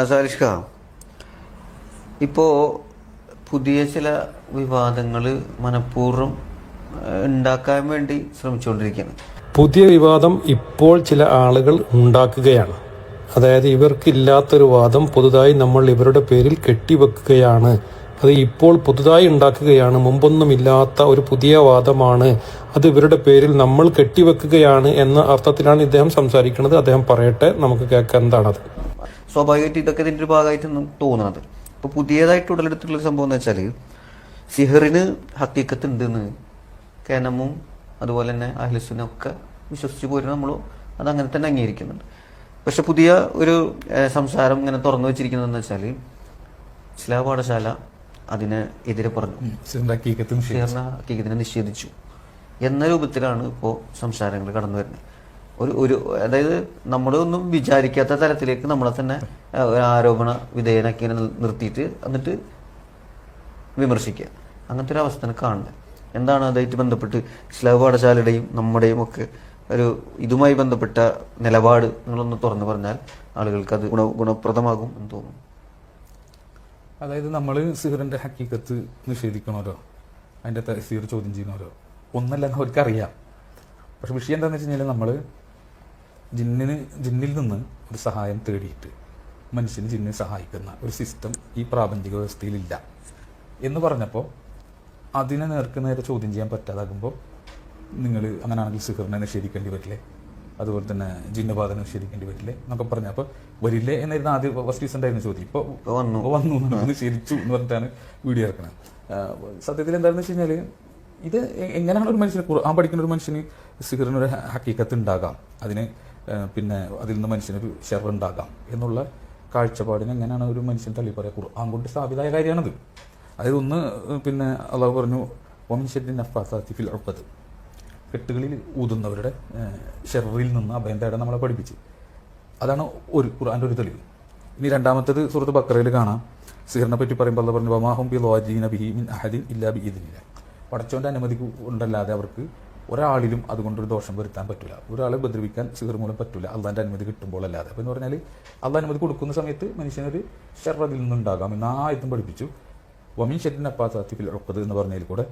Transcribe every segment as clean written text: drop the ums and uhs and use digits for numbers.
സാരിഷ്ക, ഇപ്പോൾ പുതിയ ചില വിവാദങ്ങൾ മനഃപൂർവ്വം ഉണ്ടാക്കാൻ വേണ്ടി ശ്രമിച്ചുകൊണ്ടിരിക്കുകയാണ്. പുതിയ വിവാദം ഇപ്പോൾ ചില ആളുകൾ ഉണ്ടാക്കുകയാണ്. അതായത് ഇവർക്കില്ലാത്തൊരു വാദം പുതുതായി നമ്മൾ ഇവരുടെ പേരിൽ കെട്ടിവെക്കുകയാണ്. അത് ഇപ്പോൾ പുതുതായി ഉണ്ടാക്കുകയാണ്. മുമ്പൊന്നുമില്ലാത്ത ഒരു പുതിയ വാദമാണ്. അത് ഇവരുടെ പേരിൽ നമ്മൾ കെട്ടിവെക്കുകയാണ് എന്ന അർത്ഥത്തിലാണ് ഇദ്ദേഹം സംസാരിക്കുന്നത്. അദ്ദേഹം പറയട്ടെ, നമുക്ക് കേൾക്കാം എന്താണത്. സ്വാഭാവികമായിട്ട് ഇതൊക്കെ ഇതിൻ്റെ ഒരു ഭാഗമായിട്ടാണ് തോന്നുന്നത്. ഇപ്പോൾ പുതിയതായിട്ട് ഉടലെടുത്തിട്ടുള്ള സംഭവം എന്ന് വെച്ചാൽ, സിഹറിന് ഹക്കീക്കത്ത് ഉണ്ടെന്ന് കേനമും അതുപോലെ തന്നെ അഹ്ലുസുന്നയും ഒക്കെ വിശ്വസിച്ച് പോരുന്ന നമ്മൾ അതങ്ങനെ തന്നെ അംഗീകരിക്കുന്നുണ്ട്. പക്ഷെ പുതിയ ഒരു സംസാരം ഇങ്ങനെ തുറന്നു വെച്ചിരിക്കുന്നതെന്ന് വെച്ചാൽ, ഇസ്ലാം പാഠശാല അതിന് എതിരെ പറഞ്ഞു, സിഹറിന് ഹക്കീക്കത്തിനെ നിഷേധിച്ചു എന്ന രൂപത്തിലാണ് ഇപ്പോൾ സംസാരങ്ങൾ കടന്നു വരുന്നത്. ഒരു അതായത് നമ്മളൊന്നും വിചാരിക്കാത്ത തരത്തിലേക്ക് നമ്മളെ തന്നെ ആരോപണ വിധേയനാക്കി നിർത്തിയിട്ട് എന്നിട്ട് വിമർശിക്കുക, അങ്ങനത്തെ ഒരു അവസ്ഥ കാണുന്നത്. എന്താണ് അതായിട്ട് ബന്ധപ്പെട്ട് ഇസ്ലാം പാഠശാലയുടെയും നമ്മുടെയും ഒക്കെ ഒരു ഇതുമായി ബന്ധപ്പെട്ട നിലപാട് നിങ്ങളൊന്ന് തുറന്നു പറഞ്ഞാൽ ആളുകൾക്ക് അത് ഗുണപ്രദമാകും എന്ന് തോന്നുന്നു. അതായത് നമ്മൾ സിഹറിന്റെ ഹക്കീക്കത്ത് നിഷേധിക്കണമല്ലോ, അതിന്റെ തഫ്സീർ ചോദ്യം ചെയ്യണമല്ലോ, ഒന്നല്ലെന്ന് അവർക്കറിയാം. പക്ഷെ വിഷയം എന്താണെന്ന് വെച്ച് കഴിഞ്ഞാൽ, നമ്മൾ ജിന്നിൽ നിന്ന് ഒരു സഹായം തേടിയിട്ട് മനുഷ്യന് ജിന്നിനെ സഹായിക്കുന്ന ഒരു സിസ്റ്റം ഈ പ്രാപഞ്ചിക വ്യവസ്ഥയിലില്ല എന്ന് പറഞ്ഞപ്പോൾ അതിനെ നേരെ ചോദ്യം ചെയ്യാൻ പറ്റാതാകുമ്പോൾ നിങ്ങൾ അങ്ങനെയാണെങ്കിൽ സിഹറിനെ നിഷേധിക്കേണ്ടി പറ്റില്ലേ, അതുപോലെ തന്നെ ജിന്നബാധനെ നിഷേധിക്കേണ്ടി പറ്റില്ലേ എന്നൊക്കെ പറഞ്ഞ അപ്പോൾ വരില്ലേ എന്നായിരുന്നു ആദ്യം ഫസ്റ്റ് സീസൺ ഉണ്ടായിരുന്ന ചോദ്യം. ഇപ്പോൾ വന്നു നിഷേധിച്ചു എന്ന് പറഞ്ഞിട്ടാണ് വീഡിയോ ഇറക്കുന്നത്. സത്യത്തിൽ എന്താണെന്ന് വെച്ച് കഴിഞ്ഞാൽ, ഇത് എങ്ങനെയാണ് ഒരു മനുഷ്യന് ഖുർആൻ പഠിക്കുന്ന ഒരു മനുഷ്യന് സിഹറിനൊരു ഹക്കീക്കത്ത് ഉണ്ടാകാം, അതിന് പിന്നെ അതിൽ നിന്ന് മനുഷ്യനൊരു ഷെർ ഉണ്ടാകാം എന്നുള്ള കാഴ്ചപ്പാടിന് എങ്ങനെയാണ് ഒരു മനുഷ്യൻ തള്ളി പറയുക? ഖുർആൻ കൊണ്ട് സ്ഥാപിതമായ കാര്യമാണത്. അതായത് ഒന്ന് പിന്നെ അള്ളാഹു പറഞ്ഞു, വമിൻഷരിൻ നഫ്ഫാസാത്തി ഫിൽ ഉഖദ്, കെട്ടുകളിൽ ഊതുന്നവരുടെ ഷെറിൽ നിന്ന് അഭയം തേടാൻ നമ്മളെ പഠിപ്പിച്ച്. അതാണ് ഒരു ഖുർആൻ്റെ ഒരു തെളിവ്. ഇനി രണ്ടാമത്തേത് സൂറത്ത് ബഖറയിൽ കാണാം, സിഹറിനെ പറ്റി പറയുമ്പോൾ അള്ളാഹു പറഞ്ഞു, വമാഹും ബി ളാജിന ബിഹി മിൻ അഹദിൻ ഇല്ലാ ബിഇദ്നില്ലാഹ്, പടച്ചവൻ്റെ അനുമതി കൊണ്ടല്ലാതെ അവർക്ക് ഒരാളിലും അതുകൊണ്ടൊരു ദോഷം വരുത്താൻ പറ്റില്ല, ഒരാളെ ഉപദ്രവിക്കാൻ സിഹർ മൂലം പറ്റില്ല അള്ളാൻ്റെ അനുമതി കിട്ടുമ്പോൾ അല്ലാതെ. അപ്പോൾ എന്ന് പറഞ്ഞാൽ അള്ളാഹ് അനുമതി കൊടുക്കുന്ന സമയത്ത് മനുഷ്യനൊരു ഷെർ അതിൽ നിന്നുണ്ടാകാം എന്ന് ആ ആയത്തും പഠിപ്പിച്ചു. വമിൻ ഷെറിൻ നഫ്ഫാസാത്തി ഫിൽ ഉഖദ് എന്ന് പറഞ്ഞതിൽ കൂടെ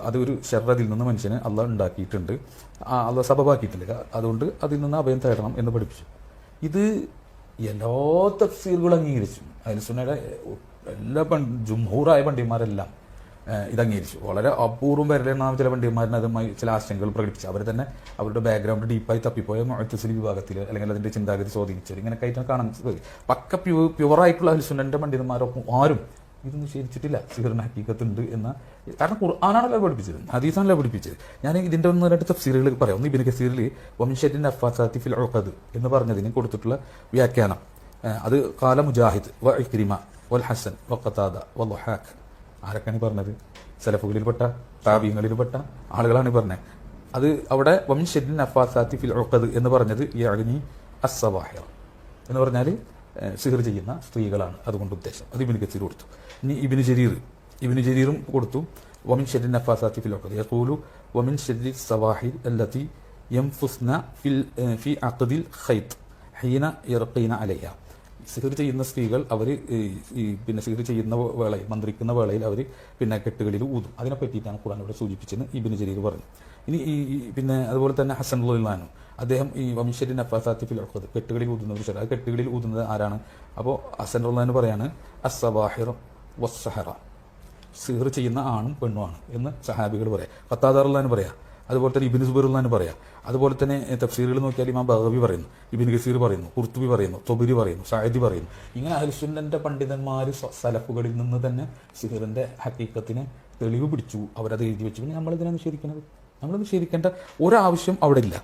അതൊരു ഷെർ അതിൽ നിന്ന് മനുഷ്യനെ അള്ളാഹ് ഉണ്ടാക്കിയിട്ടുണ്ട്, അള്ളാഹ് സബബാക്കിയിട്ടില്ല, അതുകൊണ്ട് അതിൽ നിന്ന് അഭയം തേടണം എന്ന് പഠിപ്പിച്ചു. ഇത് എല്ലാ തഫ്സീറുകളും അംഗീകരിച്ചു. അഹ്ലുസുന്നയുടെ എല്ലാ ജുംഹൂറായ പണ്ഡിതന്മാരെല്ലാം ഇത് അംഗീകരിച്ചു. വളരെ അപൂർവം വരലെണ്ണാം ചില പണ്ഡിതന്മാരിന് അതുമായി ചില ആശങ്കകൾ പ്രകടിപ്പിച്ചു. അവർ തന്നെ അവരുടെ ബാക്ക്ഗ്രൗണ്ട് ഡീപ്പായി തപ്പിപ്പോയ മുഅ്തസിലി വിഭാഗത്തിൽ അല്ലെങ്കിൽ അതിന്റെ ചിന്താഗതി സ്വാധീനിച്ചവർ ഇങ്ങനെയൊക്കെ ആയിട്ടാണ് കാണാൻ പക്ക പ്യുവറായിട്ടുള്ള അഹ്ലുസുന്നന്റെ പണ്ഡിതന്മാരൊപ്പം ആരും ഇത് നിഷേധിച്ചിട്ടില്ല, സിഹറിന് ഹക്കീക്കത്ത് ഉണ്ട് എന്ന. കാരണം ഖുർആനാണല്ലോ പഠിപ്പിച്ചത്, ഹദീസാണല്ലോ പഠിപ്പിച്ചത്. ഞാൻ ഇതിന്റെ ഒന്ന് രണ്ട് തഫ്സീറുകൾ പറയാം. ഒന്ന് ഇബ്നു കസീറിൽ വമിൻ ഷർരി നഫ്ഫാസാത്തി ഫിൽ ഉഖദ് എന്ന് പറഞ്ഞതിന് കൊടുത്തിട്ടുള്ള വ്യാഖ്യാനം, അത് ഖാല മുജാഹിദ് വ ഇക്രിമ വൽ ഹസൻ വ ഖതാദ വ ളുഹാഖ്. ആരൊക്കെയാണ് പറഞ്ഞത്? സലഫുകളിൽപ്പെട്ട താബീങ്ങളിൽപ്പെട്ട ആളുകളാണ് പറഞ്ഞത്. അത് അവിടെ വമിൻ ഷർരി നഫ്ഫാസാത്തി ഫിൽ ഉഖദ് എന്ന് പറഞ്ഞത് യഅ്നി അസ്സവാഹിറ എന്ന് പറഞ്ഞാൽ സിഹർ ചെയ്യുന്ന സ്ത്രീകളാണ് അതുകൊണ്ട് ഉദ്ദേശം. അത് ഇബ്നു കസീർ കൊടുത്തു. ഇനി ഇബ്നു ജരീറും കൊടുത്തു, വമിൻ ഷർരി നഫ്ഫാസാത്തി ഫിൽ ഉഖദ് യഖൂലു വമിൻ ഷർരി സവാഹിർ അല്ലതി യൻഫുസ്ന ഫി അഖദിൽ ഖൈത്ത് ഹീന യർഖീന അലൈഹ. സിഹർ ചെയ്യുന്ന സ്ത്രീകൾ അവർ പിന്നെ സിഹർ ചെയ്യുന്ന വേളയിൽ, മന്ത്രിക്കുന്ന വേളയിൽ അവർ പിന്നെ കെട്ടുകളിൽ ഊതും. അതിനെ പറ്റിയിട്ടാണ് ഖുർആൻ ഇവിടെ സൂചിപ്പിച്ചെന്ന് ഇബ്നു ജരീർ പറഞ്ഞു. ഇനി പിന്നെ അതുപോലെ തന്നെ ഹസൻ റളിയല്ലാഹു അൻഹു അദ്ദേഹം ഈ വമിൻ ഷർരി നഫ്ഫാസാത്തി ഫിൽ ഉഖദ്, കെട്ടുകളിൽ ഊതുന്നത് ഷർ, അത് കെട്ടുകളിൽ ഊതുന്നത് ആരാണ്? അപ്പോൾ ഹസൻ റളിയല്ലാഹു അൻഹു പറയാണ് അസ്സവാഹിർ വസ്സഹറ, സിഹർ ചെയ്യുന്ന ആണും പെണ്ണുമാണ് എന്ന് സഹാബികൾ പറയാം. ഖത്താദ റളിയല്ലാഹു അൻഹു പറയാം, അതുപോലെ തന്നെ ഇബ്നു സുബൈർ റളിയല്ലാഹു അൻഹു പറയാം. അതുപോലെ തന്നെ തഫ്സീറുകൾ നോക്കിയാൽ ഇമാം ബഗവി പറയുന്നു, ഇബ്നു കസീർ പറയുന്നു, ഖുർത്തുബി പറയുന്നു, തൊബരി പറയുന്നു, സഅദി പറയുന്നു. ഇങ്ങനെ അഹ്ലുസുന്നന്റെ പണ്ഡിതന്മാർ സലഫുകളിൽ നിന്ന് തന്നെ സിഹറിന്റെ ഹക്കീക്കത്തിന് തെളിവ് പിടിച്ചു, അവരത് എഴുതി വെച്ചു. പിന്നെ നമ്മളിതിനെ നിഷേധിക്കുന്നത്? നമ്മൾ നിഷേധിക്കേണ്ട ഒരാവശ്യം അവിടെ ഇല്ല,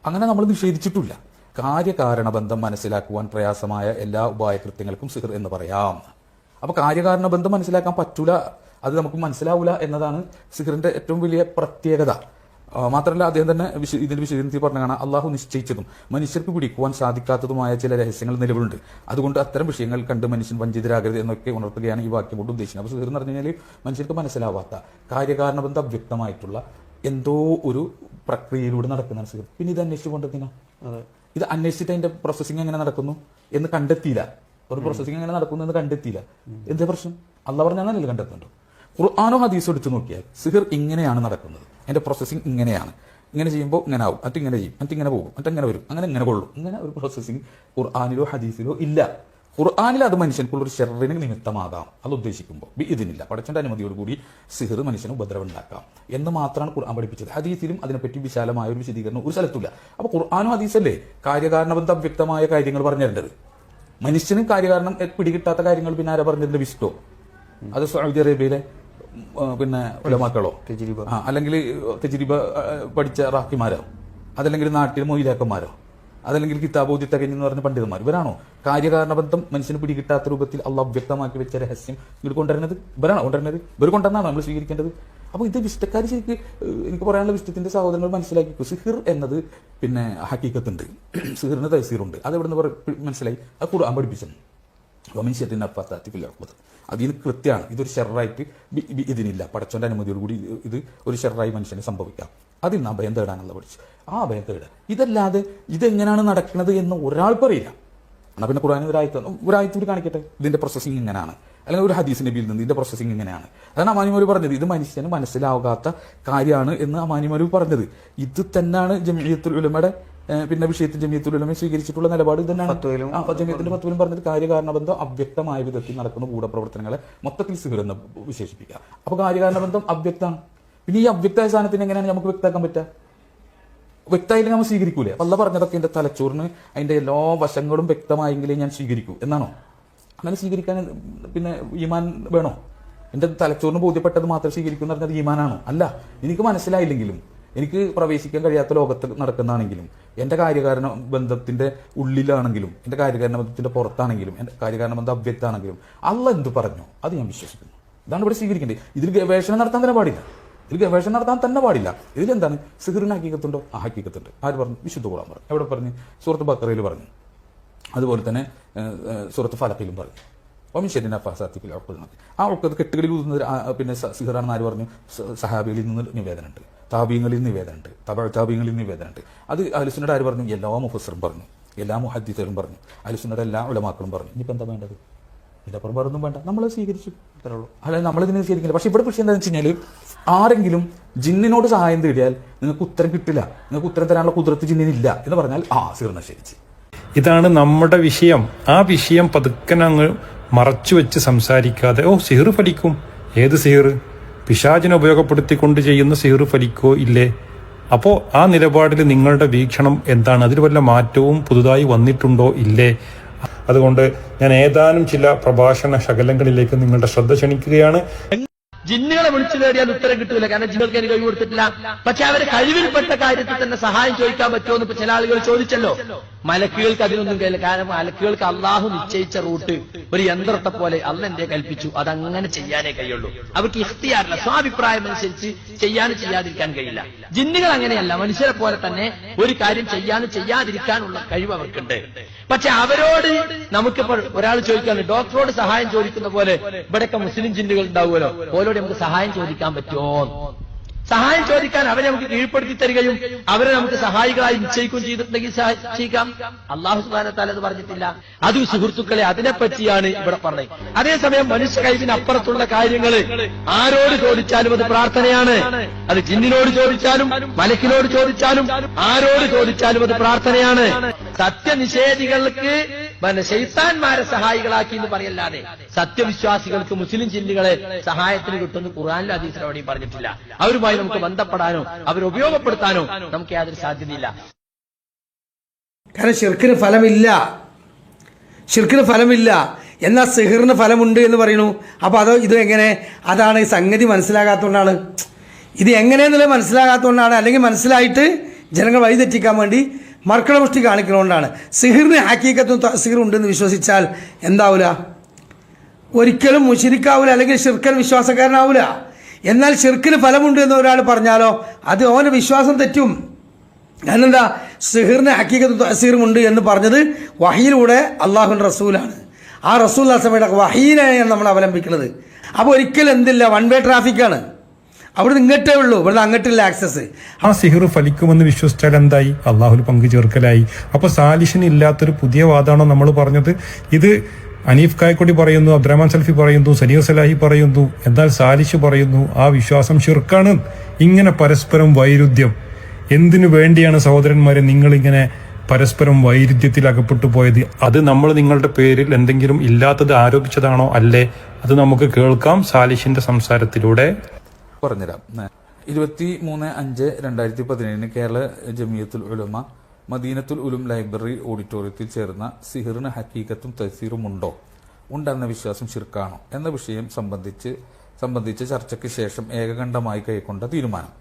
അങ്ങനെ നമ്മൾ നിഷേധിച്ചിട്ടില്ല. കാര്യകാരണബന്ധം മനസ്സിലാക്കുവാൻ പ്രയാസമായ എല്ലാ ഉപായകൃത്യങ്ങൾക്കും സിഹർ എന്ന് പറയാം. അപ്പോൾ കാര്യകാരണബന്ധം മനസ്സിലാക്കാൻ പറ്റൂല, അത് നമുക്ക് മനസ്സിലാവില്ല എന്നതാണ് സിഹറിന്റെ ഏറ്റവും വലിയ പ്രത്യേകത. മാത്രമല്ല അദ്ദേഹം തന്നെ ഇതിന്റെ വിശദീകരണത്തിൽ പറഞ്ഞ കാണാം, അള്ളാഹു നിശ്ചയിച്ചതും മനുഷ്യർക്ക് പിടിക്കുവാൻ സാധിക്കാത്തതുമായ ചില രഹസ്യങ്ങൾ നിലവിലുണ്ട്, അതുകൊണ്ട് അത്തരം വിഷയങ്ങൾ കണ്ട് മനുഷ്യൻ വഞ്ചിതരാകരുത് എന്നൊക്കെ ഉണർത്തുകയാണ് ഈ വാക്യം കൊണ്ട് ഉദ്ദേശിക്കുന്നത്. അപ്പോൾ സിഹർ എന്ന് പറഞ്ഞു കഴിഞ്ഞാൽ മനുഷ്യർക്ക് മനസ്സിലാവാത്ത കാര്യകാരണബന്ധം അവ്യക്തമായിട്ടുള്ള എന്തോ ഒരു പ്രക്രിയയിലൂടെ നടക്കുന്നതാണ് സിഹർ. പിന്നെ ഇത് അന്വേഷിച്ചു കൊണ്ടെത്തിനാ? അതെ, ഇത് അന്വേഷിച്ചിട്ട് അതിന്റെ പ്രോസസ്സിംഗ് എങ്ങനെ നടക്കുന്നു എന്ന് കണ്ടെത്തിയില്ല. ഒരു പ്രോസസ്സിംഗ് എങ്ങനെ നടക്കുന്നു എന്ന് കണ്ടെത്തിയില്ല. എന്താ പ്രശ്നം? അള്ളാഹ് പറഞ്ഞാൽ കണ്ടെത്തുന്നുണ്ടോ? ഖുർആനോ ഹദീസോ എടുത്ത് നോക്കിയാൽ സിഹിർ ഇങ്ങനെയാണ് നടക്കുന്നത്, അതിന്റെ പ്രോസസ്സിംഗ് ഇങ്ങനെയാണ്, ഇങ്ങനെ ചെയ്യുമ്പോൾ ഇങ്ങനെ ആവും, മറ്റിങ്ങനെ ചെയ്യും, മറ്റിങ്ങനെ പോകും, മറ്റിങ്ങനെ വരും, അങ്ങനെ ഇങ്ങനെ കൊള്ളും. ഇങ്ങനെ ഒരു പ്രോസസ്സിംഗ് ഖുർആനിലോ ഹദീസിലോ ഇല്ല. ഖുർആനിൽ അത് മനുഷ്യൻക്കുള്ളൊരു ഷെറിന് നിമിത്തമാകാം, അത് ഉദ്ദേശിക്കുമ്പോൾ ഇതിനില്ല. പടച്ചന്റെ അനുമതിയോടുകൂടി സിഹിർ മനുഷ്യന് ഉപദ്രവം ഉണ്ടാക്കാം എന്ന് മാത്രമാണ് ഖുർആൻ പഠിപ്പിച്ചത്. ഹദീസിലും അതിനെപ്പറ്റി വിശാലമായ ഒരു വിശദീകരണം ഒരു സ്ഥലത്തില്ല. അപ്പൊ ഖുർആനും ഹദീസല്ലേ കാര്യകാരണബന്ധം അവ്യക്തമായ കാര്യങ്ങൾ പറഞ്ഞു തരേണ്ടത്. മനുഷ്യന് കാര്യകാരണം പിടികിട്ടാത്ത കാര്യങ്ങൾ പിന്നെ ആരാ പറഞ്ഞിട്ടുണ്ട്? വിസ്റ്റോ അത് സൗദി അറേബ്യയിലെ പിന്നെ ഉലമാക്കളോ അല്ലെങ്കിൽ തജ്രിബ പഠിച്ച റാക്കിമാരോ അതല്ലെങ്കിൽ നാട്ടിലെ മൊയ്ലാക്കന്മാരോ അതല്ലെങ്കിൽ കിതാബോധി തകഞ്ഞെന്ന് പറഞ്ഞ പണ്ഡിതന്മാർ ഇവരാണോ കാര്യകാരണബന്ധം മനുഷ്യന് പിടികിട്ടാത്ത രൂപത്തിൽ അള്ളാഹ് വ്യക്തമാക്കി വെച്ച രഹസ്യം ഇങ്ങോട്ട് കൊണ്ടുവരുന്നത്? ഇവരാണോ കൊണ്ടുവരുന്നത്? ഇവർ കൊണ്ടുവന്നാണോ നമ്മൾ സ്വീകരിക്കേണ്ടത്? അപ്പോൾ ഇത് വിഷ്ടക്കാർ ശരിക്ക് എനിക്ക് പറയാനുള്ള വിഷ്ടത്തിന്റെ സഹോദരങ്ങൾ മനസ്സിലാക്കിക്കോ. സിഹിർ എന്നത് പിന്നെ ഹക്കീക്കത്തുണ്ട്, സിഹിറിന് തഹസീറുണ്ട്. അത് എവിടെ നിന്ന് മനസ്സിലായി? അത് ഖുർആൻ പഠിപ്പിച്ചു. അതിന് കൃത്യമാണ് ഇതൊരു ഷെറായിട്ട് ഇതിനില്ല. പടച്ചോന്റെ അനുമതിയോടുകൂടി ഇത് ഒരു ഷെറായി മനുഷ്യന് സംഭവിക്കാം. അതിൽ നിന്ന് അഭയം തേടാനുള്ള പഠിച്ചു. ആ അഭയം തേടുക. ഇതല്ലാതെ ഇതെങ്ങനെയാണ് നടക്കുന്നത് എന്ന് ഒരാൾക്കും അറിയില്ല. എന്നാൽ പിന്നെ ഖുർആൻ ഒരാഴ്ച കാണിക്കട്ടെ, ഇതിന്റെ പ്രോസസ്സിംഗ് ഇങ്ങനെയാണ്, അല്ലെങ്കിൽ ഒരു ഹദീസ് നബിയിൽ നിന്ന് ഇതിന്റെ പ്രോസസ്സിംഗ് ഇങ്ങനെയാണ്. അതാണ് അമാനിമൗലവി പറഞ്ഞത്. ഇത് മനുഷ്യന് മനസ്സിലാകാത്ത കാര്യമാണ് എന്ന് അമാനിമൗലവി പറഞ്ഞത്. ഇത് തന്നെയാണ് ജംഇയ്യത്തുൽ ഉലമയുടെ പിന്നെ വിഷയത്തിൽ ജംഇയ്യത്തുൽ ഉലമ സ്വീകരിച്ചിട്ടുള്ള നിലപാട് തന്നെയാണ്. ജംഇയ്യത്തിന്റെ ഫത്വയിൽ പറഞ്ഞത് കാര്യകാരണബന്ധം അവ്യക്തമായ വിധത്തിൽ നടക്കുന്ന ഗൂഢപ്രവർത്തനങ്ങളെ മൊത്തത്തിൽ സിഹിർ എന്ന് വിശേഷിപ്പിക്കുക. അപ്പൊ കാര്യകാരണബന്ധം അവ്യക്തമാണ്. പിന്നെ ഈ അവ്യക്തമായ സാധനത്തിന് എങ്ങനെയാണ് നമുക്ക് വ്യക്തമാക്കാൻ പറ്റുക? വ്യക്തമായില്ലെങ്കിൽ നമ്മൾ സ്വീകരിക്കൂലേ? അല്ല പറഞ്ഞതൊക്കെ എന്റെ തലച്ചോറിന് അതിന്റെ എല്ലാ വശങ്ങളും വ്യക്തമായെങ്കിലേ ഞാൻ സ്വീകരിക്കൂ എന്നാണോ? അങ്ങനെ സ്വീകരിക്കാൻ പിന്നെ ഈമാൻ വേണോ? എന്റെ തലച്ചോറിന് ബോധ്യപ്പെട്ടത് മാത്രം സ്വീകരിക്കും എന്ന് പറഞ്ഞത് ഈമാനാണോ? അല്ല. എനിക്ക് മനസ്സിലായില്ലെങ്കിലും എനിക്ക് പ്രവേശിക്കാൻ കഴിയാത്ത ലോകത്ത് നടക്കുന്നതാണെങ്കിലും എന്റെ കാര്യകാരണ ബന്ധത്തിന്റെ ഉള്ളിലാണെങ്കിലും എന്റെ കാര്യകാരണ ബന്ധത്തിന്റെ പുറത്താണെങ്കിലും എന്റെ കാര്യകാരണ ബന്ധം അവ്യക്തമാണെങ്കിലും അള്ളാഹ് എന്ത് പറഞ്ഞു അത് ഞാൻ വിശ്വസിക്കുന്നു. ഇതാണ് ഇവിടെ സ്വീകരിക്കേണ്ടത്. ഇതിൽ ഗവേഷണം നടത്താൻ തന്നെ പാടില്ല. ഇതിലെന്താണ്? സിഹിറിന് ഹക്കീക്കത്തുണ്ടോ? ആ ഹക്കീക്കത്തുണ്ട്. ആര് പറഞ്ഞു? വിശുദ്ധ ഖുർആൻ പറഞ്ഞു. എവിടെ പറഞ്ഞു? സൂറത്ത് ബഖറയിൽ പറഞ്ഞു. അതുപോലെ തന്നെ സൂറത്ത് ഫലഖിലും പറഞ്ഞു. ആ ഉൾക്കത് കെട്ടുകളിൽ ഊതുന്നത് പിന്നെ സിഹിറാണെന്ന് ആര് പറഞ്ഞു? സഹാബികളിൽ നിന്ന് നിവേദനമുണ്ട്, താബീങ്ങളിൽ നിവേദനമുണ്ട്, താബീങ്ങളിൽ നിവേദനമുണ്ട്. അത് അഹ്ലുസുന്നയുടെ ആര് പറഞ്ഞു? എല്ലാ മുഫസ്സിറും പറഞ്ഞു, എല്ലാ മുഹദ്ദിസുകളും പറഞ്ഞു, അഹ്ലുസുന്നയുടെ എല്ലാ ഉലമാക്കളും പറഞ്ഞു. ഇനിയിപ്പോൾ എന്താ വേണ്ടത്? ഇതിനപ്പുറം വേറൊന്നും വേണ്ട. നമ്മൾ സ്വീകരിച്ചു, അല്ലാതെ നമ്മളിതിനെ സ്വീകരിക്കില്ല. പക്ഷെ ഇവിടെ പ്രശ്നം എന്താണെന്ന് വെച്ച് കഴിഞ്ഞാൽ ആരെങ്കിലും ജിന്നിനോട് സഹായം തേടിയാൽ നിങ്ങൾക്ക് ഉത്തരം കിട്ടില്ല, നിങ്ങൾക്ക് ഉത്തരം തരാനുള്ള കുതിരത്ത് ജിന്നിനില്ല എന്ന് പറഞ്ഞാൽ സിഹിർ നശിച്ചു. ഇതാണ് നമ്മുടെ വിഷയം. ആ വിഷയം പതുക്കനങ്ങ് മറച്ചു വെച്ച് സംസാരിക്കാതെ സിഹിർ ഫലിക്കും. ഏത് സിഹിർ? പിശാചിനെ ഉപയോഗപ്പെടുത്തിക്കൊണ്ട് ചെയ്യുന്ന സിഹിർ ഫലിക്കോ ഇല്ലേ? അപ്പോൾ ആ നിലപാടിൽ നിങ്ങളുടെ വീക്ഷണം എന്താണ്? അതിൽ വല്ല മാറ്റവും പുതുതായി വന്നിട്ടുണ്ടോ ഇല്ലേ? അതുകൊണ്ട് ഞാൻ ഏതാനും ചില പ്രഭാഷണ ശകലങ്ങളിലേക്ക് നിങ്ങളുടെ ശ്രദ്ധ ക്ഷണിക്കുകയാണ്. ജിന്നുകളെ വിളിച്ചു നേടിയാൽ ഉത്തരം കിട്ടില്ല, കാരണം ജിന്നുകൾക്ക് എനിക്ക് കഴിവ് കൊടുത്തിട്ടില്ല. പക്ഷെ അവര് കഴിവിൽപ്പെട്ട കാര്യത്തിൽ തന്നെ സഹായം ചോദിക്കാൻ പറ്റുമോ എന്ന് ഇപ്പൊ ചില ആളുകൾ ചോദിച്ചല്ലോ. മലക്കുകൾക്ക് അതിനൊന്നും കഴിയില്ല. കാരണം മലക്കുകൾക്ക് അള്ളാഹു നിശ്ചയിച്ച റൂട്ട് ഒരു യന്ത്രത്തെ പോലെ അള്ളാഹ് എന്തേ കൽപ്പിച്ചു, അതങ്ങനെ ചെയ്യാനേ കഴിയുള്ളൂ. അവർക്ക് ഇഖ്തിയാറില്ല, സ്വാഭിപ്രായം അനുസരിച്ച് ചെയ്യാനും ചെയ്യാതിരിക്കാൻ കഴിയില്ല. ജിന്നുകൾ അങ്ങനെയല്ല, മനുഷ്യരെ പോലെ തന്നെ ഒരു കാര്യം ചെയ്യാനും ചെയ്യാതിരിക്കാനുള്ള കഴിവ് അവർക്കുണ്ട്. പക്ഷെ അവരോട് നമുക്കിപ്പോൾ ഒരാൾ ചോദിക്കാണ്, ഡോക്ടറോട് സഹായം ചോദിക്കുന്ന പോലെ ഇവിടെയൊക്കെ മുസ്ലിം ജിന്നുകൾ ഉണ്ടാവുമല്ലോ, ഓരോട് നമുക്ക് സഹായം ചോദിക്കാൻ പറ്റുമോ? സഹായം ചോദിക്കാൻ അവരെ നമുക്ക് കീഴ്പ്പെടുത്തി തരികയും അവരെ നമുക്ക് സഹായികളായി നിശ്ചയിക്കുകയും ചെയ്തിട്ടുണ്ടെങ്കിൽ ചെയ്യാം. അല്ലാഹു സുബ്ഹാനഹു വ തആല അത് പറഞ്ഞിട്ടില്ല. അത് സുഹൃത്തുക്കളെ അതിനെപ്പറ്റിയാണ് ഇവിടെ പറഞ്ഞത്. അതേസമയം മനുഷ്യ കഴിവിനപ്പുറത്തുള്ള കാര്യങ്ങൾ ആരോട് ചോദിച്ചാലും അത് പ്രാർത്ഥനയാണ്. അത് ജിന്നിനോട് ചോദിച്ചാലും മലക്കിനോട് ചോദിച്ചാലും ആരോട് ചോദിച്ചാലും അത് പ്രാർത്ഥനയാണ്. സത്യനിഷേധികൾക്ക് ശൈത്താന്മാരെ സഹായികളാക്കി എന്ന് പറയല്ലാതെ സത്യവിശ്വാസികൾക്ക് മുസ്ലിം ജിന്നുകളെ സഹായത്തിന് കിട്ടുന്ന ഖുർആനിലും ഹദീസിലും എവിടെയും പറഞ്ഞിട്ടില്ല. അവരുമായി നമുക്ക് ബന്ധപ്പെടാനോ അവരെ ഉപയോഗപ്പെടുത്താനോ നമുക്ക് യാതൊരു സാധ്യതയില്ല. കാരണം ഷിർക്കിന് ഫലമില്ല, എന്നാൽ സിഹിറിന് ഫലമുണ്ട് എന്ന് പറയുന്നു. അപ്പോൾ ഇത് എങ്ങനെ? അതാണ് ഈ സംഗതി മനസ്സിലാകാത്തതുകൊണ്ടാണ്. ഇത് എങ്ങനെയെന്നുള്ളത് മനസ്സിലാകാത്തതുകൊണ്ടാണ്. അല്ലെങ്കിൽ മനസ്സിലായിട്ട് ജനങ്ങൾ വഴിതെറ്റിക്കാൻ വേണ്ടി മർക്കടമുഷ്ടി കാണിക്കുന്നതുകൊണ്ടാണ്. സിഹിറിന് ഹക്കീക്കത്തും തഅ്സീറും ഉണ്ടെന്ന് വിശ്വസിച്ചാൽ എന്താവില്ല? ഒരിക്കലും മുശ്രിക്കാവില്ല, അല്ലെങ്കിൽ ഷിർക്കൻ വിശ്വാസക്കാരനാവില്ല. എന്നാൽ ഷിർക്കിന് ഫലമുണ്ട് എന്ന് ഒരാൾ പറഞ്ഞാലോ അത് അവൻ്റെ വിശ്വാസം തെറ്റും. കാരണം എന്താ? സിഹിറിന് ഹക്കീക്കത്തും തഅ്സീറും ഉണ്ട് എന്ന് പറഞ്ഞത് വഹയിലൂടെ അള്ളാഹുവിൻ്റെ റസൂലാണ്. ആ റസൂൽ സമയത്ത് വഹീനെയാണ് നമ്മൾ അവലംബിക്കുന്നത്. അപ്പോൾ ഒരിക്കലും എന്തില്ല, വൺ വേ ട്രാഫിക്കാണ്. അവിടെ ഇങ്ങോട്ടേ ഉള്ളൂ, ഇവിടെ അങ്ങോട്ടില്ല ആക്സസ്. ആ സിഹിർ ഫലിക്കുമെന്ന് വിശ്വസിച്ചാൽ എന്തായി? അള്ളാഹുൽ പങ്കു ചേർക്കലായി. അപ്പൊ സാലിഷിന് ഇല്ലാത്തൊരു പുതിയ വാദമാണോ നമ്മൾ പറഞ്ഞത്? ഇത് അനീഫ് കായക്കൊടി പറയുന്നു, അബ്ദുറഹ്മാൻ സൽഫി പറയുന്നു, സനീർ സലാഹി പറയുന്നു, എന്നാൽ സാലിഷ് പറയുന്നു ആ വിശ്വാസം ശിർക്കാണ്. ഇങ്ങനെ പരസ്പരം വൈരുദ്ധ്യം. എന്തിനു വേണ്ടിയാണ് സഹോദരന്മാരെ നിങ്ങളിങ്ങനെ പരസ്പരം വൈരുദ്ധ്യത്തിൽ അകപ്പെട്ടു പോയത്? അത് നമ്മൾ നിങ്ങളുടെ പേരിൽ എന്തെങ്കിലും ഇല്ലാത്തത് ആരോപിച്ചതാണോ? അല്ലേ? അത് നമുക്ക് കേൾക്കാം സാലിഷിന്റെ സംസാരത്തിലൂടെ. പറഞ്ഞുതരാം. 23/5/2017 കേരള ജമിയത്തുൽ ഉലമ മദീനത്തുൽ ഉലും ലൈബ്രറി ഓഡിറ്റോറിയത്തിൽ ചേർന്ന സിഹിറിന് ഹക്കീക്കത്തും തഫ്സീറും ഉണ്ടെന്ന വിശ്വാസം ശിർക്കാണോ എന്ന വിഷയം സംബന്ധിച്ച് ചർച്ചയ്ക്ക് ശേഷം ഏകകണ്ഠമായി കൈക്കൊണ്ട തീരുമാനം.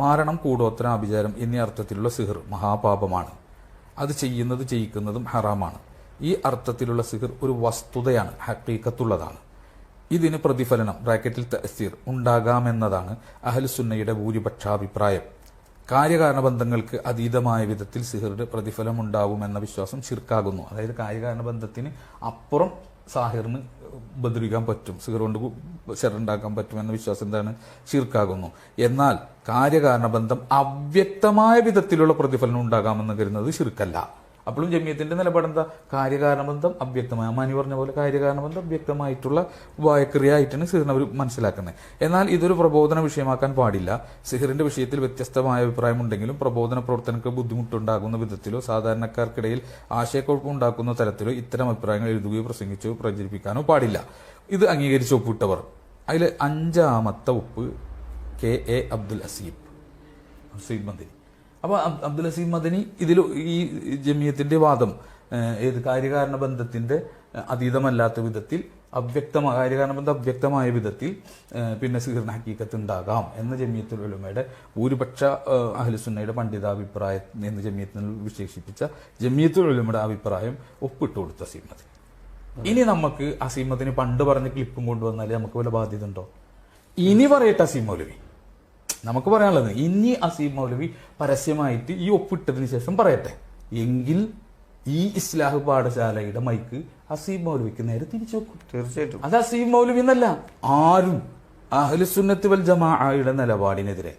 മാരണം, കൂടോത്രം, ആഭിചാരം എന്നീ അർത്ഥത്തിലുള്ള സിഹിർ മഹാപാപമാണ്. അത് ചെയ്യിക്കുന്നതും ഹറാമാണ്. ഈ അർത്ഥത്തിലുള്ള സിഹിർ ഒരു വസ്തുതയാണ്, ഹക്കീക്കത്തുള്ളതാണ്. ഇതിന് പ്രതിഫലനം ബ്രാക്കറ്റിൽ തഅ്സീർ ഉണ്ടാകാമെന്നതാണ് അഹ്ലുസുന്നയുടെ ഭൂരിപക്ഷാഭിപ്രായം. കാര്യകാരണബന്ധങ്ങൾക്ക് അതീതമായ വിധത്തിൽ സിഹിറിന്റെ പ്രതിഫലം ഉണ്ടാവുമെന്ന വിശ്വാസം ശിർക്കാകുന്നു. അതായത് കാര്യകാരണബന്ധത്തിന് അപ്പുറം സാഹിറിന് ബദലിക്കാൻ പറ്റും, സിഹിർ കൊണ്ട് ഷെറുണ്ടാക്കാൻ പറ്റുമെന്ന വിശ്വാസം എന്താണ്? ശിർക്കാകുന്നു. എന്നാൽ കാര്യകാരണബന്ധം അവ്യക്തമായ വിധത്തിലുള്ള പ്രതിഫലനം ഉണ്ടാകാമെന്ന് കരുതുന്നത് ശിർക്കല്ല. അപ്പോഴും ജമിയത്തിന്റെ നിലപാടെന്താ? കാര്യകാരണബന്ധം അവ്യക്തമായ, മാനി പറഞ്ഞ പോലെ കാര്യകാരണബന്ധം അവ്യക്തമായിട്ടുള്ള ഉപായക്രിയയായിട്ടാണ് സിഹിറിനെ അവർ മനസ്സിലാക്കുന്നത്. എന്നാൽ ഇതൊരു പ്രബോധന വിഷയമാക്കാൻ പാടില്ല. സിഹിറിന്റെ വിഷയത്തിൽ വ്യത്യസ്തമായ അഭിപ്രായമുണ്ടെങ്കിലും പ്രബോധന പ്രവർത്തനങ്ങൾക്ക് ബുദ്ധിമുട്ടുണ്ടാകുന്ന വിധത്തിലോ സാധാരണക്കാർക്കിടയിൽ ആശയക്കുഴപ്പമുണ്ടാക്കുന്ന തരത്തിലോ ഇത്തരം അഭിപ്രായങ്ങൾ എഴുതുകയോ പ്രസംഗിച്ചോ പ്രചരിപ്പിക്കാനോ പാടില്ല. ഇത് അംഗീകരിച്ച് ഒപ്പിട്ടവർ അതിൽ 5ാമത്തെ ഒപ്പ് KA അബ്ദുൽ അസീം മദനി. അപ്പൊ അബ്ദുൽ അസീം മദനി ഇതിൽ ഈ ജമിയത്തിന്റെ വാദം ഏത് കാര്യകാരണ ബന്ധത്തിന്റെ അതീതമല്ലാത്ത വിധത്തിൽ കാര്യകാരണബന്ധം അവ്യക്തമായ വിധത്തിൽ പിന്നെ സിഹിറിന് ഹക്കീക്കത്ത് ഉണ്ടാകാം എന്ന ജമിയത്തുൽ ഉലമയുടെ ഭൂരിപക്ഷ അഹ്ലുസുന്നയുടെ പണ്ഡിതാഭിപ്രായം എന്ന് ജമിയത്തിൽ വിശേഷിപ്പിച്ച ജമിയത്തുൽ ഉലമയുടെ അഭിപ്രായം ഒപ്പിട്ട് കൊടുത്ത അസീം മദനി. ഇനി നമുക്ക് അസീം മദനി പണ്ട് പറഞ്ഞ ക്ലിപ്പും കൊണ്ടുവന്നാലേ നമുക്ക് വല്ല ബാധ്യത ഉണ്ടോ? ഇനി പറയട്ടെ അസീം മൗലവി, നമുക്ക് പറയാനുള്ളത് ഇനി അസീം മൗലവി പരസ്യമായിട്ട് ഈ ഒപ്പിട്ടതിന് ശേഷം പറയട്ടെ. എങ്കിൽ ഈ ഇസ്ലാഹ് പാഠശാലയുടെ മൈക്ക് അസീം മൗലവിക്ക് നേരെ തിരിച്ചു വെക്കും. തീർച്ചയായിട്ടും. അത് അസീം മൗലവി എന്നല്ല, ആരും അഹ്ലുസുന്നത്ത് വൽ ജമാഅയുടെ നിലപാടിനെതിരെ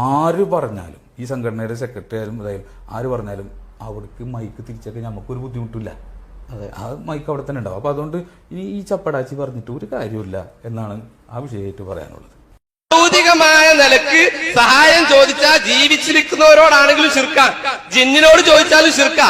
ആര് പറഞ്ഞാലും, ഈ സംഘടനയുടെ സെക്രട്ടറി ആയാലും അതായാലും ആര് പറഞ്ഞാലും അവിടേക്ക് മൈക്ക് തിരിച്ചൊക്കെ നമുക്കൊരു ബുദ്ധിമുട്ടില്ല. അതെ, ആ മൈക്ക് അവിടെ തന്നെ ഉണ്ടാവും. അപ്പൊ അതുകൊണ്ട് ഇനി ഈ ചപ്പടാച്ചി പറഞ്ഞിട്ട് ഒരു കാര്യമില്ല എന്നാണ് ആ വിഷയമായിട്ട് പറയാനുള്ളത്. ഭൗതികമായ നിലക്ക് സഹായം ചോദിച്ചാൽ ജീവിച്ചിരിക്കുന്നവരോടാണെങ്കിലും ശിർക്കാ, ജിന്നിനോട് ചോദിച്ചാലും ശിർക്കാ,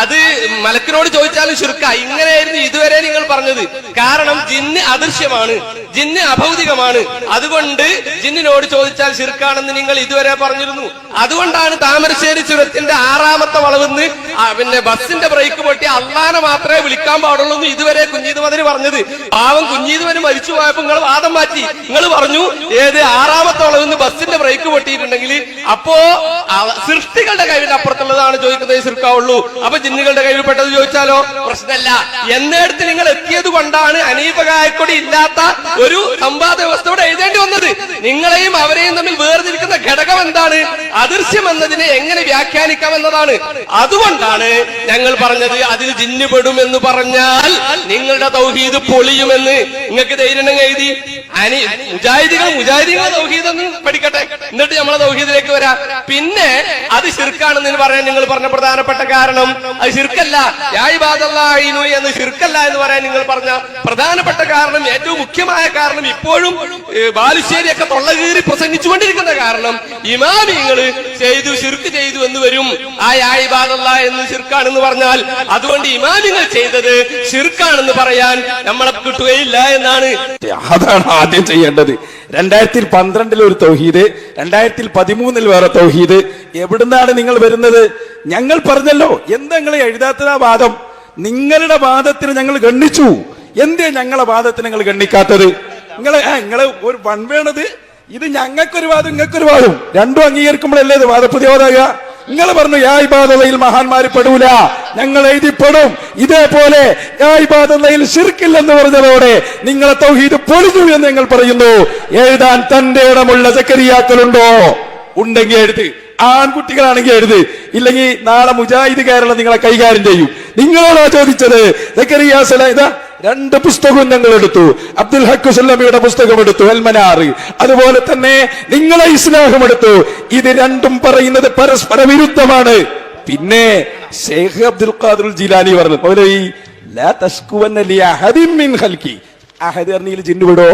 അത് മലക്കിനോട് ചോദിച്ചാലും ശിർക്കാ. ഇങ്ങനെയായിരുന്നു ഇതുവരെ നിങ്ങൾ പറഞ്ഞത്. കാരണം ജിന്ന് അദൃശ്യമാണ്, ജിന്ന് അഭൗതികമാണ്, അതുകൊണ്ട് ജിന്നിനോട് ചോദിച്ചാൽ ശിർക്കാണെന്ന് നിങ്ങൾ ഇതുവരെ പറഞ്ഞിരുന്നു. അതുകൊണ്ടാണ് താമരശ്ശേരി ചുരത്തിന്റെ 6ാമത്തെ വളവെന്ന് പിന്നെ ബസിന്റെ ബ്രേക്ക് പൊട്ടി അള്ളാനെ മാത്രമേ വിളിക്കാൻ പാടുള്ളൂ എന്ന് ഇതുവരെ കുഞ്ഞീത് മദനി പറഞ്ഞത്. പാവം കുഞ്ഞീത് മദനി മരിച്ചു പോയപ്പോ നിങ്ങൾ വാദം മാറ്റി. നിങ്ങൾ പറഞ്ഞു ഏത് 6ാമത്തെ വളവെന്ന് ബസിന്റെ ബ്രേക്ക് പൊട്ടിയിട്ടുണ്ടെങ്കിൽ അപ്പോ സൃഷ്ടികളുടെ കഴിവിന്റെ അപ്പുറത്തുള്ളതാണ് ചോദിക്കുന്നത് ശിർക്കാവുള്ളൂ. അപ്പൊ ജിന്നുകളുടെ കഴിവിൽ പെട്ടത് ചോദിച്ചാലോ പ്രശ്നമല്ല എന്നിടത്ത് നിങ്ങൾ എത്തിയത് കൊണ്ടാണ് അനീഫ കായക്കൊടി ഇല്ലാത്ത ഒരു സംവാദ വ്യവസ്ഥയോടെ എഴുതേണ്ടി വന്നത്. നിങ്ങളെയും അവരെയും തമ്മിൽ വേർതിരിക്കുന്ന ഘടകം എന്താണ്? അദൃശ്യം എന്നതിനെ എങ്ങനെ വ്യാഖ്യാനിക്കാം എന്നതാണ്. അതുകൊണ്ടാണ് ഞങ്ങൾ പറഞ്ഞത് അതിൽ ജിന്ന് പെടും എന്ന് പറഞ്ഞാൽ നിങ്ങളുടെ തൗഹീദ് പൊളിയുമെന്ന്. നിങ്ങൾക്ക് ധൈര്യം എഴുതി മുജാഹിദികൾ തൗഹീദൊന്നും പഠിക്കട്ടെ, എന്നിട്ട് നമ്മളെ തൗഹീദിലേക്ക് വരാം. പിന്നെ അത് ശിർക്കാണെന്ന് പറയാൻ നിങ്ങൾ പറഞ്ഞ പ്രധാനപ്പെട്ട കാരണം അത് ശിർക്കല്ല, യാ ഇബാദല്ലാഹിനു എന്ന് ശിർക്കല്ല എന്ന് പറയാൻ നിങ്ങൾ പറഞ്ഞ പ്രധാനപ്പെട്ട കാരണം, ഏറ്റവും മുഖ്യമായ കാരണം, ഇപ്പോഴും ബാലുശ്ശേരിയൊക്കെ തൊള്ളകീറി പ്രസംഗിച്ചുകൊണ്ടിരിക്കുന്ന കാരണം ഇമാമിങ്ങൾ ശിർക്ക് ചെയ്തു എന്ന് വരും. ആ യാ ഇബാദല്ലാ എന്ന് ശിർക്കാണെന്ന് പറഞ്ഞാൽ അതുകൊണ്ട് ഇമാമിങ്ങൾ ചെയ്തത് ശിർക്കാണെന്ന് പറയാൻ നമ്മളെ കിട്ടുകയില്ല എന്നാണ്. അതാണ് ആദ്യം ചെയ്യേണ്ടത്. 2012 ഒരു തൗഹീദ്, 2013 വേറെ തൗഹീദ്. എവിടുന്നാണ് നിങ്ങൾ വരുന്നത്? ഞങ്ങൾ പറഞ്ഞല്ലോ, എന്താ നിങ്ങൾ എഴുതാത്തതാ വാദം? നിങ്ങളുടെ വാദത്തിന് ഞങ്ങൾ ഗണ്ണിച്ചു, എന്തേ ഞങ്ങളെ വാദത്തിന് നിങ്ങൾ ഗണ്ണിക്കാത്തത്? നിങ്ങള് ഒരു വേണത് ഇത് ഞങ്ങൾക്കൊരു വാദം നിങ്ങൾക്കൊരു വാദം രണ്ടും അംഗീകരിക്കുമ്പോഴല്ലേ ഇത് വാദപ്രതിവാദമാകുക? നിങ്ങൾ പറഞ്ഞു യാ ഇബാദത്തയിൽ മഹാന്മാര് പെടൂല, ഞങ്ങൾ എഴുതിപ്പെടും. ഇതേപോലെ യാ ഇബാദത്തയിൽ ശിർക്കില്ലെന്ന് പറഞ്ഞതോടെ നിങ്ങളെ തൗഹീദ് പൊളിഞ്ഞു എന്ന് ഞങ്ങൾ പറയുന്നു. എഴുതാൻ തന്റെ ഇടമുള്ള സക്കരിയാക്കളുണ്ടോ? ഉണ്ടെങ്കിൽ എഴുത്. ആൺകുട്ടികളാണെങ്കിൽ എഴുത്, ഇല്ലെങ്കിൽ നാളെ മുജാഹിദ് കേരളം നിങ്ങളെ കൈകാര്യം ചെയ്യും. നിങ്ങളോടാ ചോദിച്ചത്. 2 പുസ്തകവും ഞങ്ങൾ എടുത്തു. അബ്ദുൽ ഹക്ക് സുല്ലമിയുടെ പുസ്തകം എടുത്തു, അൽമനാർ. അതുപോലെ തന്നെ നിങ്ങളെ ഇസ്ലാഹം എടുത്തു. ഇത് രണ്ടും പറയുന്നത് പരസ്പര വിരുദ്ധമാണ്. പിന്നെ ശൈഖ് അബ്ദുൽ ഖാദിർ ജിലാനി പറഞ്ഞു, മൗലവി ലാ തസ്കുവന്ന ലി അഹദിൻ മിൻ ഖൽഖി. അഹദ് പറഞ്ഞതിൽ ജിന്നു വിടോ,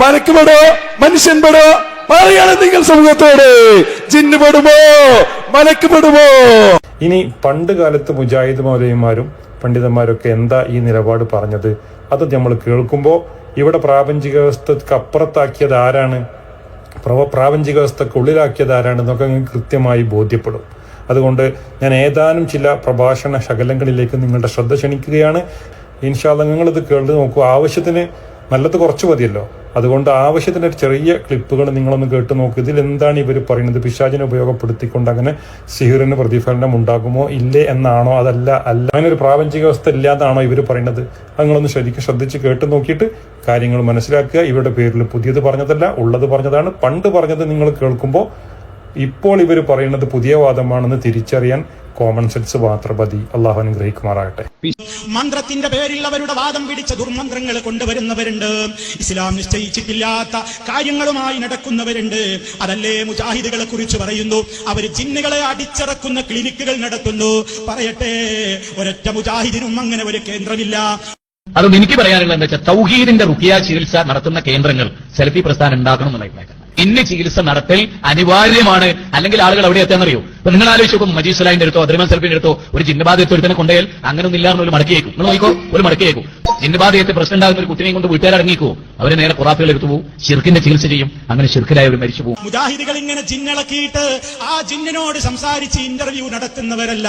മലക്ക് പെടോ, മനുഷ്യൻ പെടോ? പറയണം നിങ്ങൾ സമൂഹത്തോട്, ജിന്ന് പെടുമോ, മലക്ക് പെടുമോ? ഇനി പണ്ട് കാലത്ത് മുജാഹിദ് മൗലവിമാരും പണ്ഡിതന്മാരൊക്കെ എന്താ ഈ നിലപാട് പറഞ്ഞത്? അത് നമ്മൾ കേൾക്കുമ്പോൾ ഇവിടെ പ്രാപഞ്ചിക വ്യവസ്ഥക്ക് അപ്പുറത്താക്കിയത് ആരാണ്, പ്രാപഞ്ചിക വ്യവസ്ഥക്ക് ഉള്ളിലാക്കിയത് ആരാണെന്നൊക്കെ കൃത്യമായി ബോധ്യപ്പെടും. അതുകൊണ്ട് ഞാൻ ഏതാനും ചില പ്രഭാഷണ ശകലങ്ങളിലേക്ക് നിങ്ങളുടെ ശ്രദ്ധ ക്ഷണിക്കുകയാണ്. ഇൻഷാ അല്ലാഹ് നിങ്ങളിത് കേട്ട് നോക്കൂ. ആവശ്യത്തിന് നല്ലത് കുറച്ച് മതിയല്ലോ, അതുകൊണ്ട് ആവശ്യത്തിന് ചെറിയ ക്ലിപ്പുകൾ നിങ്ങളൊന്ന് കേട്ട് നോക്കൂ. ഇതിൽ എന്താണ് ഇവർ പറയുന്നത്? പിശാചിനെ ഉപയോഗപ്പെടുത്തിക്കൊണ്ട് അങ്ങനെ സിഹിറിന് പ്രതിഫലനം ഉണ്ടാകുമോ ഇല്ലേ എന്നാണോ, അതല്ല അങ്ങനെ ഒരു പ്രാപഞ്ചിക വ്യവസ്ഥ ഇല്ലാതാണോ ഇവർ പറയുന്നത്? നിങ്ങളൊന്ന് ശരിക്കും ശ്രദ്ധിച്ച് കേട്ട് നോക്കിയിട്ട് കാര്യങ്ങൾ മനസ്സിലാക്കുക. ഇവരുടെ പേരിൽ പുതിയത് പറഞ്ഞതല്ല, ഉള്ളത് പറഞ്ഞതാണ്. പണ്ട് പറഞ്ഞത് നിങ്ങൾ കേൾക്കുമ്പോൾ ഇപ്പോൾ ഇവർ പറയുന്നത് പുതിയ വാദമാണെന്ന് തിരിച്ചറിയാൻ കോമൺ സെൻസ് മാത്രം മതി. അള്ളാഹു അനുഗ്രഹിക്കുമാറാകട്ടെ. മന്ത്രത്തിന്റെ പേരിൽ അവരുടെ വാദം പിടിച്ച ദുർമന്ത്രങ്ങൾ കൊണ്ടുവരുന്നവരുണ്ട്. ഇസ്ലാം നിശ്ചയിച്ചിട്ടില്ലാത്ത കാര്യങ്ങളുമായി നടക്കുന്നവരുണ്ട്. അതല്ലേ മുജാഹിദുകളെ കുറിച്ച് പറയുന്നു, അവർ ജിന്നുകളെ അടിച്ചിറക്കുന്ന ക്ലിനിക്കുകൾ നടത്തുന്നു. പറയട്ടെ, ഒരൊറ്റ മുജാഹിദിനും അങ്ങനെ ഒരു കേന്ദ്രമില്ല. അതുകൊണ്ട് എനിക്ക് പറയാനുള്ളത് എന്താ വെച്ചാൽ, തൗഹീദിന്റെ റുഖിയ ചികിത്സ നടത്തുന്ന കേന്ദ്രങ്ങൾ സലഫി പ്രസ്ഥാനം ഉണ്ടാക്കണം എന്നുള്ള അഭിപ്രായം. ഇന്ന് ചികിത്സ നടത്തൽ അനിവാര്യമാണ്, അല്ലെങ്കിൽ ആളുകൾ അവിടെ എത്താന്നറിയോ? ഇപ്പൊ നിങ്ങൾ ആലോചിച്ച് നോക്കും, മജീദ് സലാഹിന്റെ അടുത്തോ അദ്രമാൻ സൽഫിന്റെ അടുത്തോ ഒരു ജിന്നബാധ എടുത്തൊരുത്തനെ കൊണ്ടുപോയാൽ അങ്ങനെ ഒന്നും ഇല്ലാന്ന് ഒരു മടക്കിയേക്കും. നിങ്ങൾ നോക്കോ, ഒരു മടക്കിയേക്കും. ജിന്നബാധയത്തെ പ്രശ്നം ഉണ്ടാകുന്ന ഒരു കുട്ടിനെയും കൊണ്ട് വീട്ടുകാർ അടങ്ങിക്കോ, അവരെ നേരെ ഖുറാഫുകൾ എടുത്തു പോകും, ശിർക്കിന്റെ ചികിത്സ ചെയ്യും. അങ്ങനെ ശിർക്കിലായവർ മരിച്ചു പോകും. മുജാഹിദുകൾ ഇങ്ങനെ ജിന്നിളക്കിയിട്ട് ആ ജിന്നിനോട് സംസാരിച്ച് ഇന്റർവ്യൂ നടത്തുന്നവരല്ല.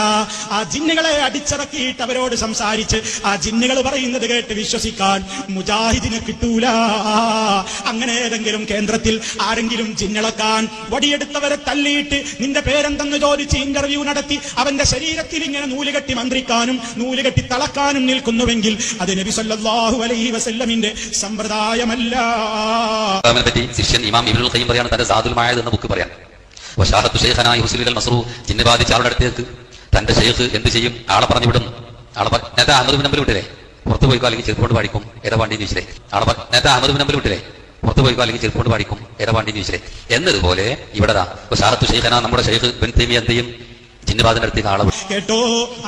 ആ ജിന്നുകളെ അടിച്ചിറക്കിയിട്ട് അവരോട് സംസാരിച്ച് ആ ജിന്നുകൾ പറയുന്നത് കേട്ട് വിശ്വസിക്കാൻ മുജാഹിദിന് കിട്ടൂല. അങ്ങനെ ഏതെങ്കിലും കേന്ദ്രത്തിൽ ആരെങ്കിലും ജിന്നിളക്കാൻ വടിയെടുത്തവരെ തല്ലിയിട്ട് നിന്റെ പേരെന്തെന്ന് ചോദിച്ച് ഇന്റർവ്യൂ നടത്തി അവന്റെ ശരീരത്തിൽ ഇങ്ങനെ നൂലുകെട്ടി മന്ത്രിക്കാനും നൂലുകെട്ടി തളക്കാനും നിൽക്കുന്നുവെങ്കിൽ അത് നബി സല്ലല്ലാഹു അലൈഹി വസല്ലമിന്റെ സമ്പ്രദായമല്ല. പറ്റി ശിഷ്യൻ ഇമാം ഇബ്നുൽ ഖയ്യിം പറയാണ്, തന്റെ സാദുൽ മആദ് എന്ന ബുക്ക് പറയാൻ, വശാഹത്തു ശൈഖനാ യുസ്ലിൽ മസ്റൂ, ജിന്ന് ബാധിച്ച ആളുടെ അടുത്തേക്ക് തന്റെ ഷെയ്ഖ് എന്ത് ചെയ്യും? ആളെ പറഞ്ഞു വിടും. നേരത്തെ അഹമ്മദ് ബിൻ നമ്പർ വിട്ടില്ലേ, പുറത്തു പോയിക്കോ അല്ലെങ്കിൽ ചെറുപ്പോണ്ട് പാടിക്കും ഏതാ പാണ്ടി ചോദിച്ചില്ലേ? നേരത്തെ അഹമ്മദ് ബിൻ നമ്പർ വിട്ടില്ലേ, പുറത്തു പോയിക്കോ അല്ലെങ്കിൽ ചെറുപ്പോണ്ട് പാടിക്കും ഏതാ പാണ്ടി ചോദിച്ചില്ലേ? എന്നതുപോലെ ഇവിടെ വശാഹത്തു ശൈഖനാ, നമ്മുടെ ഷെയ്ഖ് ഇബ്നു തൈമിയ്യ എന്ത് ചെയ്യും? ജിന്നബാധിനടുത്തേക്ക് ആളെ കേട്ടോ.